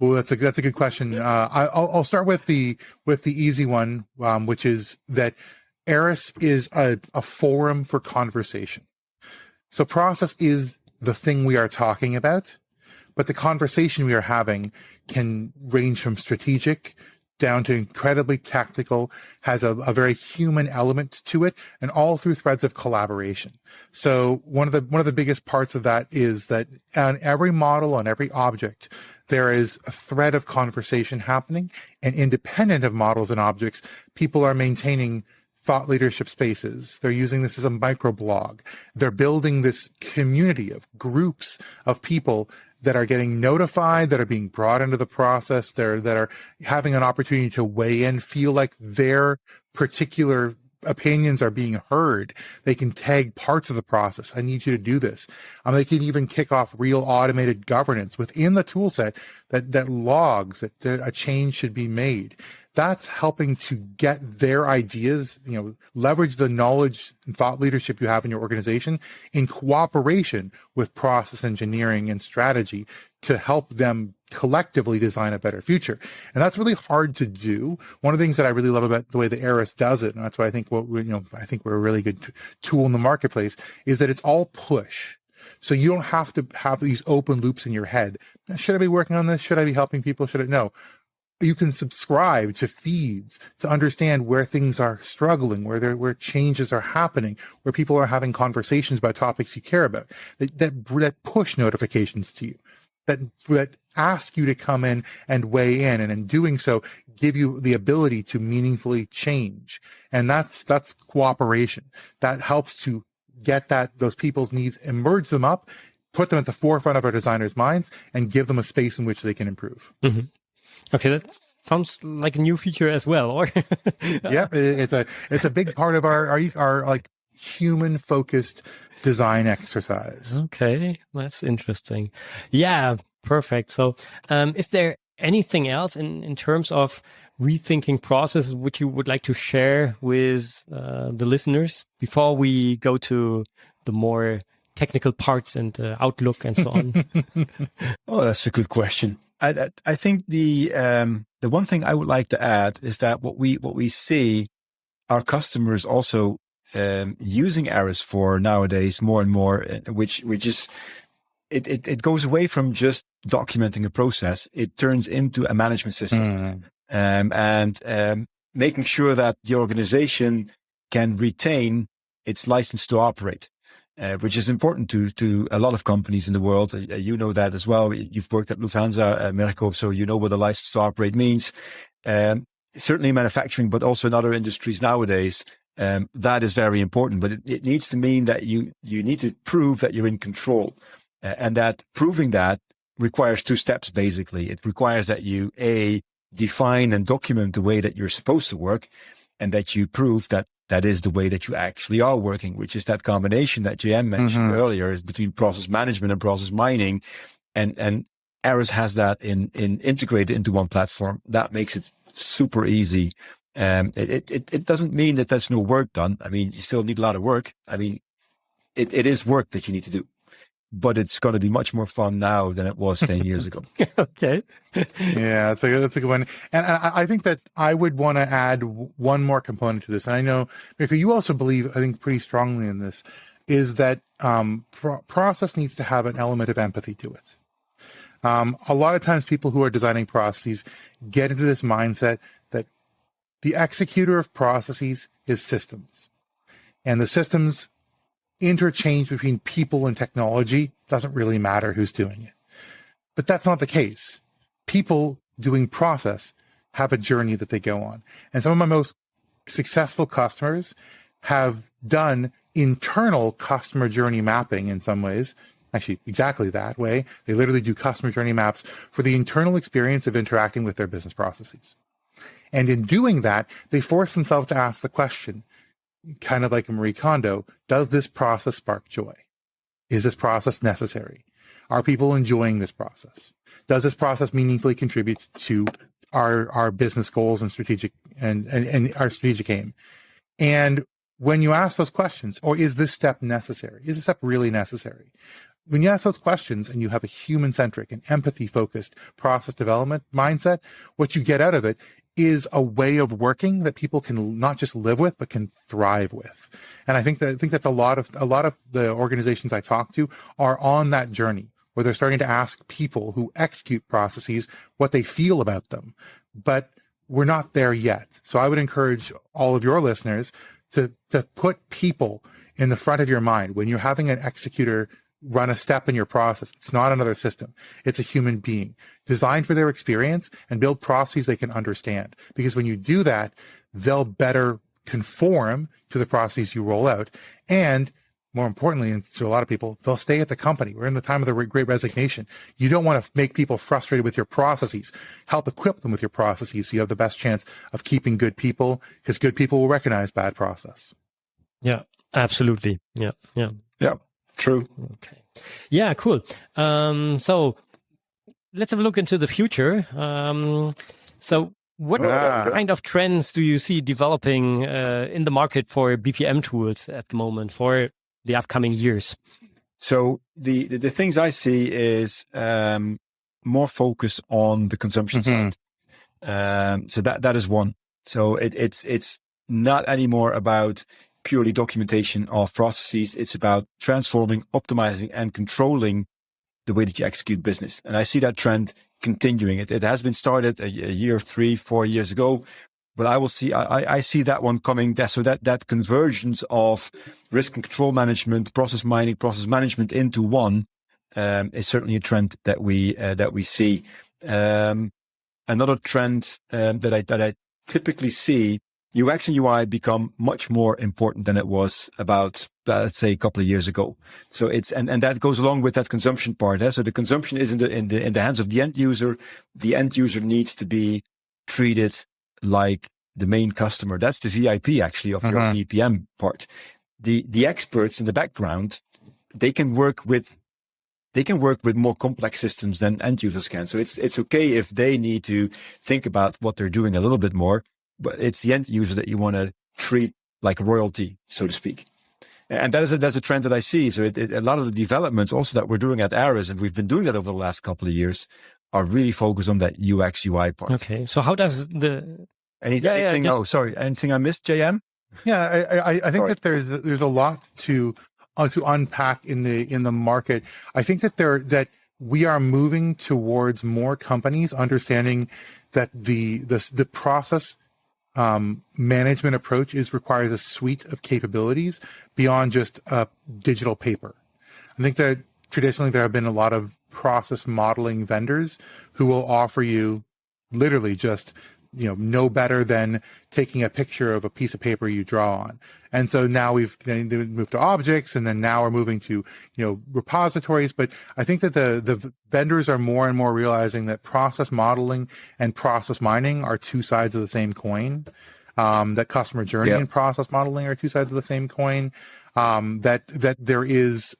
Well, that's a good question. I'll start with the easy one, which is that ARIS is a forum for conversation. So process is the thing we are talking about, but the conversation we are having can range from strategic down to incredibly technical, has a very human element to it, and all through threads of collaboration. So one of the biggest parts of that is that on every model, on every object, there is a thread of conversation happening, and independent of models and objects, people are maintaining thought leadership spaces. They're using this as a microblog. They're building this community of groups of people that are getting notified, that are being brought into the process, that are having an opportunity to weigh in, feel like their particular opinions are being heard. They can tag parts of the process. I need you to do this. They can even kick off real automated governance within the tool set that logs that a change should be made. That's helping to get their ideas, leverage the knowledge and thought leadership you have in your organization in cooperation with process engineering and strategy to help them collectively design a better future. And that's really hard to do. One of the things that I really love about the way the ARIS does it, and that's why I think we're a really good tool in the marketplace, is that it's all push. So you don't have to have these open loops in your head. Should I be working on this? Should I be helping people? Should I? No. You can subscribe to feeds to understand where things are struggling, where changes are happening, where people are having conversations about topics you care about, that push notifications to you, that ask you to come in and weigh in, and in doing so, give you the ability to meaningfully change. And that's cooperation. That helps to get those people's needs, emerge them up, put them at the forefront of our designers' minds, and give them a space in which they can improve. Mm-hmm. Okay, that sounds like a new feature as well. Or yeah, it's a big part of our like human focused design exercise. Okay, that's interesting. Yeah, perfect. So, is there anything else in terms of rethinking processes which you would like to share with the listeners before we go to the more technical parts and outlook and so on? Oh, that's a good question. I think the one thing I would like to add is that what we see our customers also using ARIS for nowadays more and more, which is it goes away from just documenting a process. It turns into a management system, and making sure that the organization can retain its license to operate. Which is important to a lot of companies in the world. You know that as well. You've worked at Lufthansa, Mirko, so you know what a license to operate means. Certainly manufacturing, but also in other industries nowadays, that is very important. But it needs to mean that you need to prove that you're in control. And that proving that requires two steps, basically. It requires that you, define and document the way that you're supposed to work, and that you prove that that is the way that you actually are working, which is that combination that J-M mentioned earlier, is between process management and process mining. And ARIS has that integrated into one platform. That makes it super easy. It doesn't mean that there's no work done. I mean, you still need a lot of work. I mean, it is work that you need to do, but it's going to be much more fun now than it was 10 years ago. Okay. Yeah, that's a good one. And I think that I would want to add one more component to this. And I know, Mirko, you also believe, I think, pretty strongly in this, is that process needs to have an element of empathy to it. A lot of times people who are designing processes get into this mindset that the executor of processes is systems. And the systems interchange between people and technology doesn't really matter who's doing it. But that's not the case. People doing process have a journey that they go on. And some of my most successful customers have done internal customer journey mapping in some ways, actually exactly that way. They literally do customer journey maps for the internal experience of interacting with their business processes. And in doing that, they force themselves to ask the question, kind of like Marie Kondo, does this process spark joy? Is this process necessary? Are people enjoying this process? Does this process meaningfully contribute to our business goals and strategic and our strategic aim? And when you ask those questions, or is this step necessary? Is this step really necessary? When you ask those questions and you have a human-centric and empathy-focused process development mindset, what you get out of it is a way of working that people can not just live with, but can thrive with. And I think that's a lot of the organizations I talk to are on that journey, where they're starting to ask people who execute processes what they feel about them. But we're not there yet. So I would encourage all of your listeners to put people in the front of your mind when you're having an executor run a step in your process. It's not another system. It's a human being designed for their experience, and build processes they can understand. Because when you do that, they'll better conform to the processes you roll out. And more importantly, and to a lot of people, they'll stay at the company. We're in the time of the great resignation. You don't want to make people frustrated with your processes. Help equip them with your processes so you have the best chance of keeping good people, because good people will recognize bad process. Yeah, absolutely. Yeah. True. Okay. Yeah, cool. So let's have a look into the future. So what kind of trends do you see developing in the market for BPM tools at the moment for the upcoming years? So the things I see is more focus on the consumption side. So that is one. So it's not anymore about purely documentation of processes. It's about transforming, optimizing, and controlling the way that you execute business. And I see that trend continuing. It has been started a year, 3-4 years ago, but I see that one coming. So that convergence of risk and control management, process mining, process management into one is certainly a trend that we see. Another trend that I typically see, UX and UI become much more important than it was about, let's say, a couple of years ago. So and that goes along with that consumption part. So the consumption is in the hands of the end user. The end user needs to be treated like the main customer. That's the VIP actually of your BPM part. The experts in the background, they can work with more complex systems than end users can. So it's okay if they need to think about what they're doing a little bit more, but it's the end user that you want to treat like royalty, so to speak. And that's a trend that I see. So a lot of the developments also that we're doing at ARIS, and we've been doing that over the last couple of years, are really focused on that UX UI part. Okay. So how does anything? Oh, sorry. Anything I missed, JM? Yeah, I think that there's a lot to unpack in the market. I think that we are moving towards more companies understanding that the process management approach requires a suite of capabilities beyond just digital paper. I think that traditionally there have been a lot of process modeling vendors who will offer you literally just no better than taking a picture of a piece of paper you draw on. And so now we've moved to objects, and then now we're moving to, repositories. But I think that the vendors are more and more realizing that process modeling and process mining are two sides of the same coin, that customer journey and process modeling are two sides of the same coin, that there is,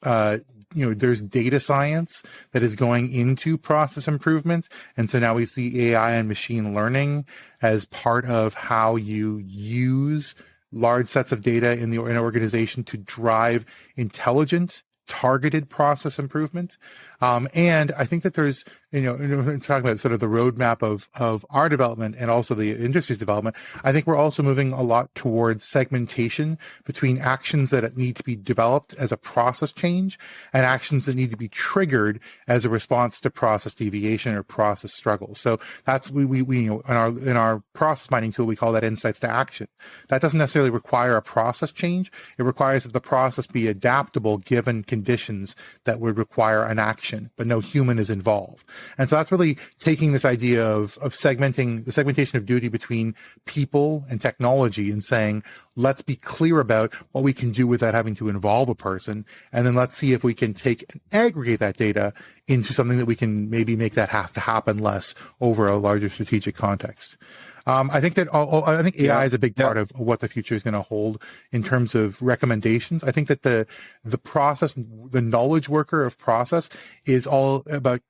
there's data science that is going into process improvement. And so now we see AI and machine learning as part of how you use large sets of data in an organization to drive intelligent, targeted process improvement. And I think that there's, talking about sort of the roadmap of our development and also the industry's development, I think we're also moving a lot towards segmentation between actions that need to be developed as a process change and actions that need to be triggered as a response to process deviation or process struggles. So that's we in our process mining tool, we call that insights to action. That doesn't necessarily require a process change. It requires that the process be adaptable given conditions that would require an action, but no human is involved. And so that's really taking this idea of segmenting the segmentation of duty between people and technology and saying, let's be clear about what we can do without having to involve a person. And then let's see if we can take and aggregate that data into something that we can maybe make that have to happen less over a larger strategic context. I think AI is a big part of what the future is going to hold in terms of recommendations. I think that the process, the knowledge worker of process is all about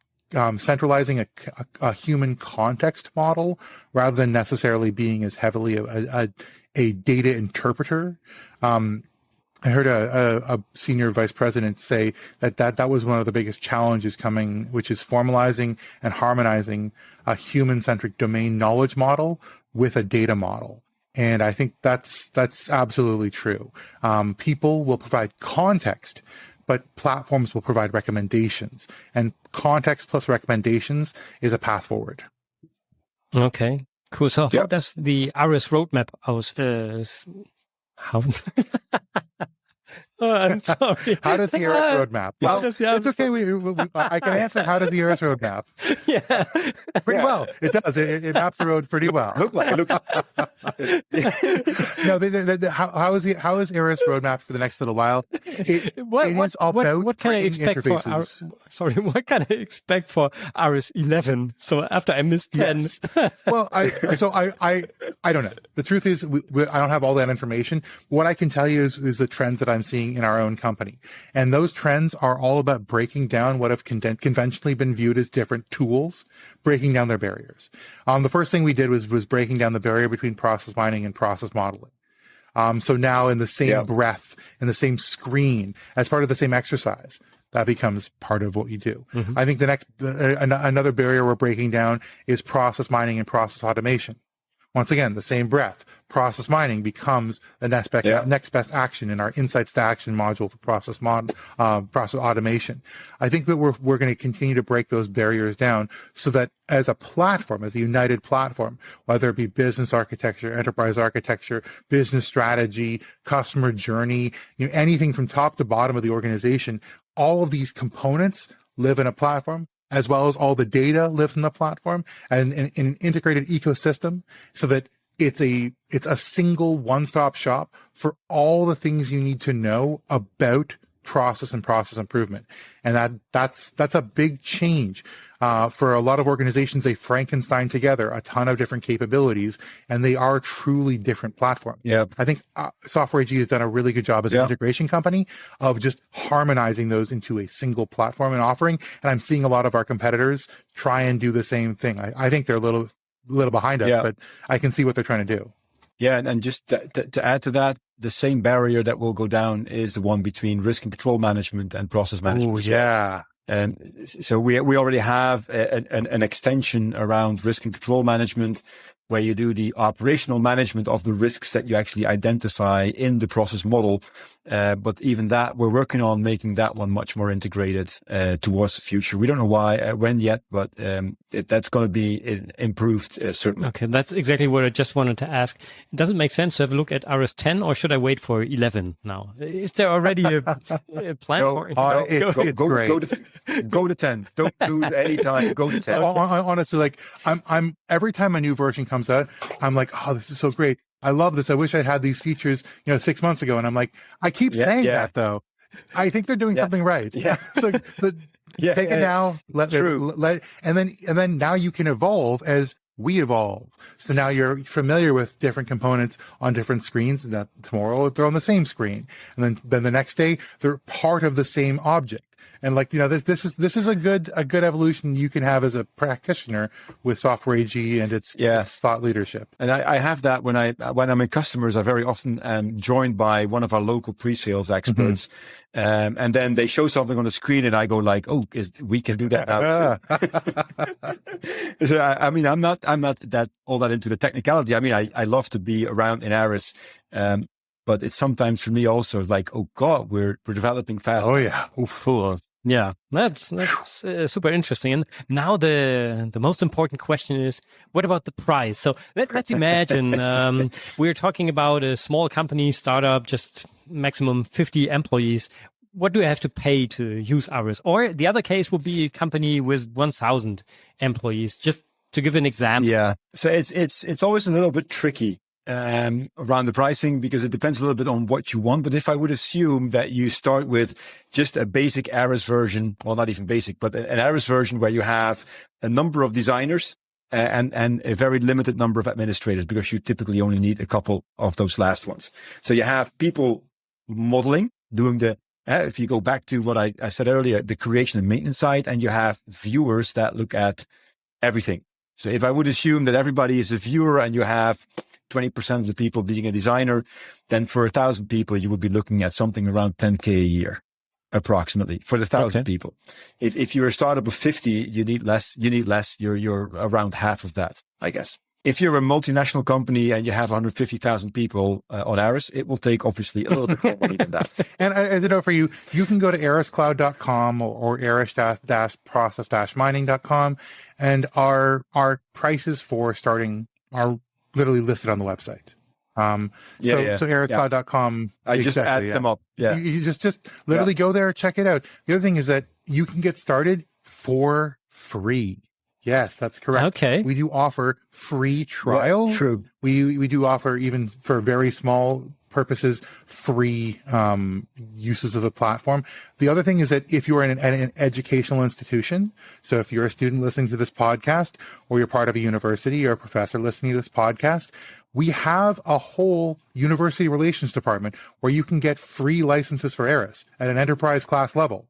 centralizing a human context model rather than necessarily being as heavily a data interpreter. I heard a senior vice president say that was one of the biggest challenges coming, which is formalizing and harmonizing a human-centric domain knowledge model with a data model. And I think that's absolutely true. People will provide context, but platforms will provide recommendations. And context plus recommendations is a path forward. Okay. Cool. So how does the ARIS roadmap how? Oh, I'm sorry. How does the ARIS roadmap? Well, it's okay. I can answer. How does the ARIS roadmap? Yeah, pretty well. It does. It maps the road pretty well. Look like it looks. No, how is ARIS roadmap for the next little while? What can I expect for what can I expect for ARIS 11? So after I missed 10. Yes. Well, I don't know. The truth is, I don't have all that information. What I can tell you is the trends that I'm seeing in our own company. And those trends are all about breaking down what have conventionally been viewed as different tools, breaking down their barriers. The first thing we did was breaking down the barrier between process mining and process modeling. So now in the same breath, in the same screen, as part of the same exercise, that becomes part of what you do. Mm-hmm. I think the next, another barrier we're breaking down is process mining and process automation. Once again, the same breath, process mining becomes the next best action in our insights to action module for process automation. I think that we're going to continue to break those barriers down so that as a platform, as a united platform, whether it be business architecture, enterprise architecture, business strategy, customer journey, anything from top to bottom of the organization, all of these components live in a platform, as well as all the data lives in the platform and in an integrated ecosystem, so that it's a single one-stop shop for all the things you need to know about process and process improvement. And that's a big change. For a lot of organizations, they Frankenstein together a ton of different capabilities, and they are truly different platforms. Yeah, I think Software AG has done a really good job as an integration company of just harmonizing those into a single platform and offering. And I'm seeing a lot of our competitors try and do the same thing. I think they're a little behind us, but I can see what they're trying to do. Yeah, and just to add to that, the same barrier that will go down is the one between risk and control management and process management. Oh, yeah. And so we already have an extension around risk and control management, where you do the operational management of the risks that you actually identify in the process model. But even that, we're working on making that one much more integrated towards the future. We don't know when yet, but that's going to be improved certainly. Okay, that's exactly what I just wanted to ask. Does it make sense to have a look at ARIS 10, or should I wait for 11 now? Is there already a plan for it? Go to 10. Don't lose any time. Go to 10. Honestly, like I'm every time a new version comes out, I'm like, oh, this is so great. I love this. I wish I had these features, 6 months ago. And I'm like, I keep saying that though. I think they're doing something right. Yeah. So take it now. And then now you can evolve as we evolve. So now you're familiar with different components on different screens, and that tomorrow they're on the same screen. And then the next day they're part of the same object. And this is a good evolution you can have as a practitioner with Software AG and its thought leadership. And I have that when I'm in customers. I very often am joined by one of our local pre-sales experts, and then they show something on the screen, and I go like, "Oh, we can do that now." So I'm not that all that into the technicality. I mean, I love to be around in ARIS. But it's sometimes for me also like, oh God, we're developing fast. Oh yeah. Cool. Yeah, that's super interesting. And now the most important question is, what about the price? So let's imagine we're talking about a small company, startup, just maximum 50 employees. What do I have to pay to use ARIS? Or the other case would be a company with 1,000 employees, just to give an example. Yeah. So it's always a little bit tricky around the pricing, because it depends a little bit on what you want. But if I would assume that you start with just a basic ARIS version, well, not even basic, but an ARIS version where you have a number of designers and a very limited number of administrators, because you typically only need a couple of those last ones. So you have people modeling, doing if you go back to what I said earlier, the creation and maintenance side, and you have viewers that look at everything. So if I would assume that everybody is a viewer and you have 20% of the people being a designer, then for 1,000 people, you would be looking at something around 10K a year, approximately, for the 1,000 people. If you're a startup of 50, you need less. You're around half of that, I guess. If you're a multinational company and you have 150,000 people on ARIS, it will take obviously a little bit more money than that. And I don't know, for you can go to ariscloud.com or aris-process-mining.com, and our prices for starting are literally listed on the website. So ARIScloud.com. I just add them up. Yeah. You just literally go there, check it out. The other thing is that you can get started for free. Yes, that's correct. Okay. We do offer free trial. Yeah, true. We do offer, even for very small purposes, free uses of the platform. The other thing is that if you're in an educational institution, so if you're a student listening to this podcast, or you're part of a university or a professor listening to this podcast, we have a whole university relations department where you can get free licenses for ARIS at an enterprise class level.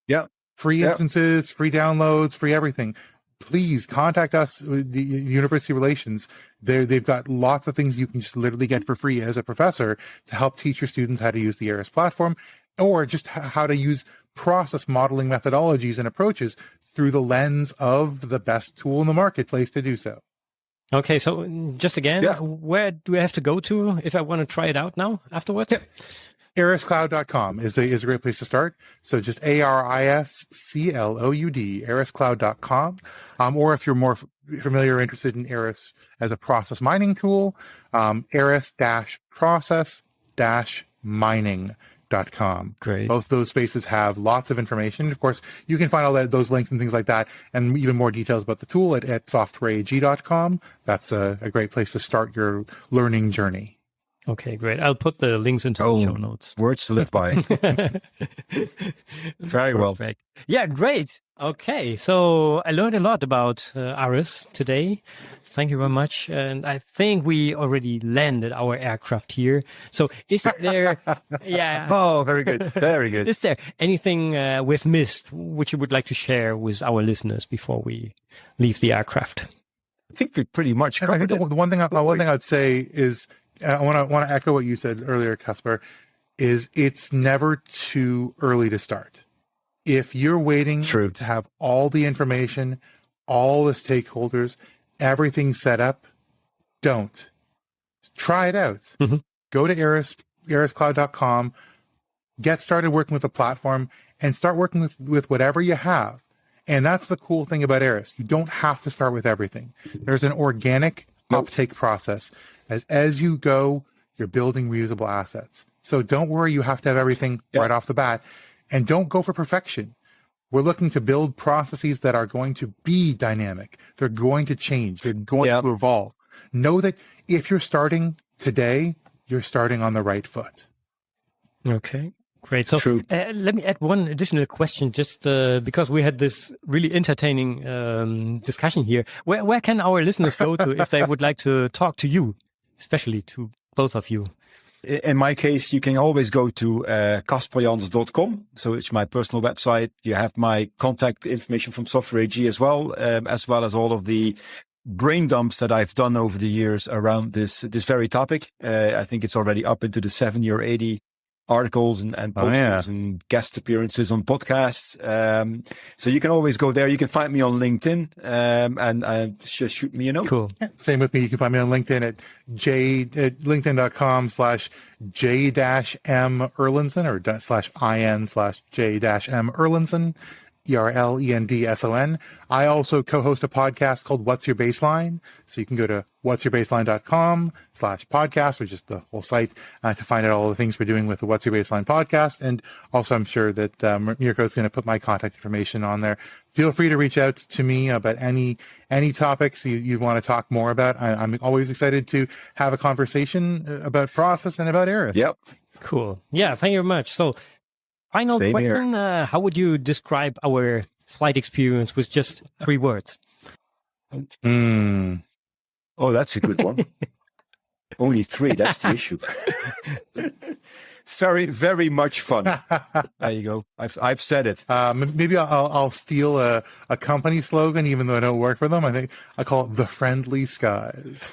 Yeah. Free instances, free downloads, free everything. Please contact us, the university relations. They've got lots of things you can just literally get for free as a professor to help teach your students how to use the ARIS platform, or just how to use process modeling methodologies and approaches through the lens of the best tool in the marketplace to do so. Okay, so just again, where do I have to go to if I want to try it out now afterwards? Yeah. ARIScloud.com is a great place to start. So just ARISCLOUD, ARIScloud.com. Or if you're more familiar or interested in ARIS as a process mining tool, ARIS-process-mining.com. Great. Both those spaces have lots of information. Of course, you can find all those links and things like that, and even more details about the tool at softwareag.com. That's a great place to start your learning journey. Okay, great. I'll put the links into the show notes. Words to live by. Very well. Perfect. Yeah, great. Okay, so I learned a lot about ARIS today. Thank you very much. And I think we already landed our aircraft here. So is there... Oh, very good. Very good. Is there anything we've missed which you would like to share with our listeners before we leave the aircraft? I think we pretty much I think the one thing I'd say is... I want to echo what you said earlier, Caspar, is it's never too early to start. If you're waiting to have all the information, all the stakeholders, everything set up, don't. Try it out. Mm-hmm. Go to ARIScloud.com, get started working with the platform, and start working with whatever you have. And that's the cool thing about ARIS. You don't have to start with everything. There's an organic uptake process. As you go, you're building reusable assets. So don't worry, you have to have everything right off the bat. And don't go for perfection. We're looking to build processes that are going to be dynamic. They're going to change. They're going to evolve. Know that if you're starting today, you're starting on the right foot. Okay. Great. So let me add one additional question, just because we had this really entertaining discussion here. Where can our listeners go to if they would like to talk to you, especially to both of you? In my case, you can always go to CasparJans.com. So it's my personal website. You have my contact information from Software AG as well as all of the brain dumps that I've done over the years around this very topic. I think it's already up into the 70 or 80 articles and posts and guest appearances on podcasts. So you can always go there. You can find me on LinkedIn and just shoot me a note. Cool. Yeah, same with me. You can find me on LinkedIn at linkedin.com/J-M Erlandson or /IN/J-M Erlandson. ERLENDSON. I also co-host a podcast called What's Your Baseline? So you can go to what'syourbaseline.com/podcast, which is the whole site, to find out all the things we're doing with the What's Your Baseline podcast. And also, I'm sure that Mirko is going to put my contact information on there. Feel free to reach out to me about any topics you want to talk more about. I'm always excited to have a conversation about process and about ARIS. Yep. Cool. Yeah, thank you very much. So, final Same question, how would you describe our flight experience with just 3 words? Oh, that's a good one. Only 3, that's the issue. Very, very much fun. There you go. I've said it. Maybe I'll steal a company slogan, even though I don't work for them. I think I call it the friendly skies.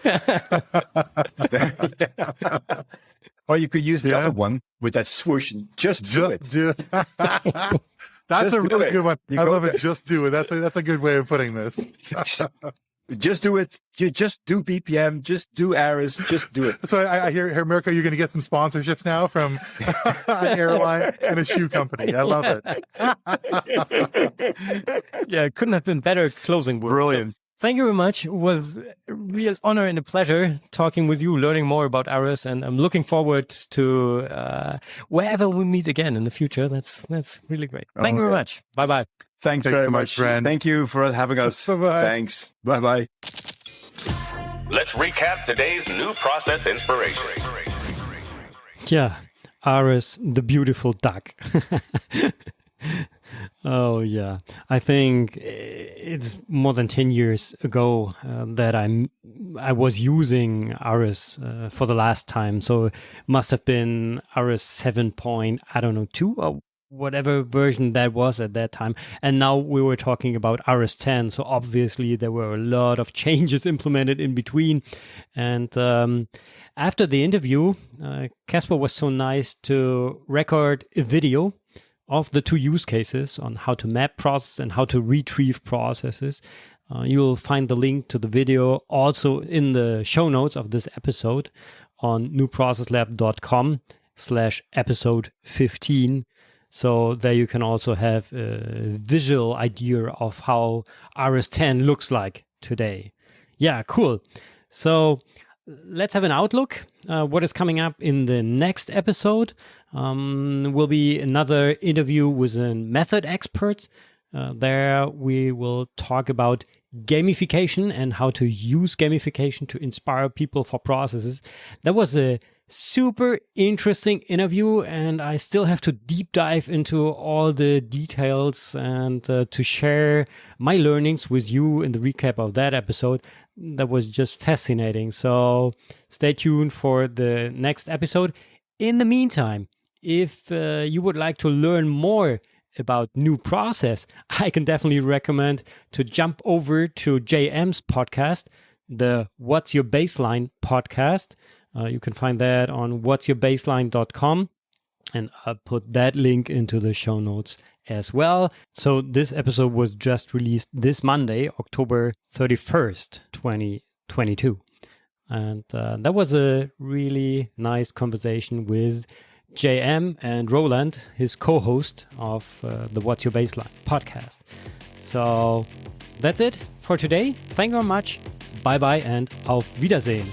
Or you could use the other one with that swoosh and just do it. That's a really good one. I love it. Just do it. That's a good way of putting this. Just do it. You just do BPM. Just do ARIS. Just do it. So I hear, Mirko, you're going to get some sponsorships now from an airline and a shoe company. I love it. Yeah, it couldn't have been better closing words. Brilliant. Thank you very much. It was a real honor and a pleasure talking with you, learning more about ARIS, and I'm looking forward to wherever we meet again in the future. That's really great. Thank you very much. Bye-bye. Thanks Thanks very so much, much, friend. Thank you for having us. Bye-bye. Thanks. Bye-bye. Let's recap today's new process inspiration. Yeah, ARIS, the beautiful duck. Oh, yeah. I think it's more than 10 years ago that I was using ARIS for the last time. So it must have been ARIS 7 point, I don't know, 2 or whatever version that was at that time. And now we were talking about ARIS 10. So obviously there were a lot of changes implemented in between. And after the interview, Caspar was so nice to record a video of the 2 use cases on how to map process and how to retrieve processes. You'll find the link to the video also in the show notes of this episode on newprocesslab.com/episode 15. So there you can also have a visual idea of how ARIS 10 looks like today. Yeah, cool. So let's have an outlook. What is coming up in the next episode will be another interview with a method expert. There we will talk about gamification and how to use gamification to inspire people for processes. That was a super interesting interview, and I still have to deep dive into all the details and to share my learnings with you in the recap of that episode. That was just fascinating. So stay tuned for the next episode. In the meantime, if you would like to learn more about new process, I can definitely recommend to jump over to J-M's podcast, the What's Your Baseline podcast. You can find that on what'syourbaseline.com, and I'll put that link into the show notes as well. So this episode was just released this Monday, October 31st, 2022. And that was a really nice conversation with J-M and Roland, his co-host of the What's Your Baseline podcast. So that's it for today. Thank you very much. Bye-bye and auf Wiedersehen.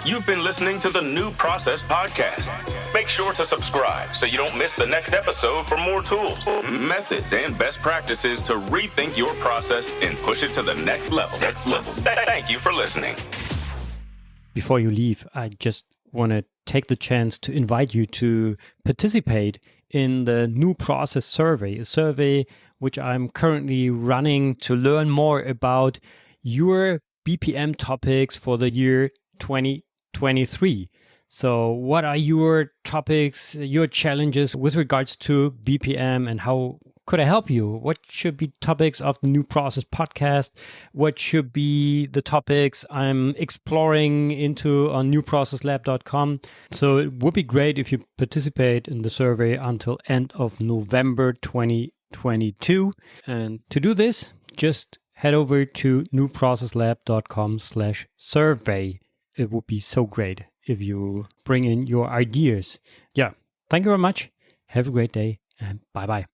You've been listening to the New Process Podcast. Make sure to subscribe so you don't miss the next episode for more tools, methods, and best practices to rethink your process and push it to the next level. Thank you for listening. Before you leave, I just want to take the chance to invite you to participate in the New Process survey, a survey which I'm currently running to learn more about your BPM topics for the year 2023. So what are your topics, your challenges with regards to BPM, and how could I help you? What should be topics of the New Process podcast? What should be the topics I'm exploring into on newprocesslab.com? So it would be great if you participate in the survey until end of November 2022. And to do this, just head over to newprocesslab.com/survey. It would be so great if you bring in your ideas. Yeah. Thank you very much. Have a great day and bye-bye.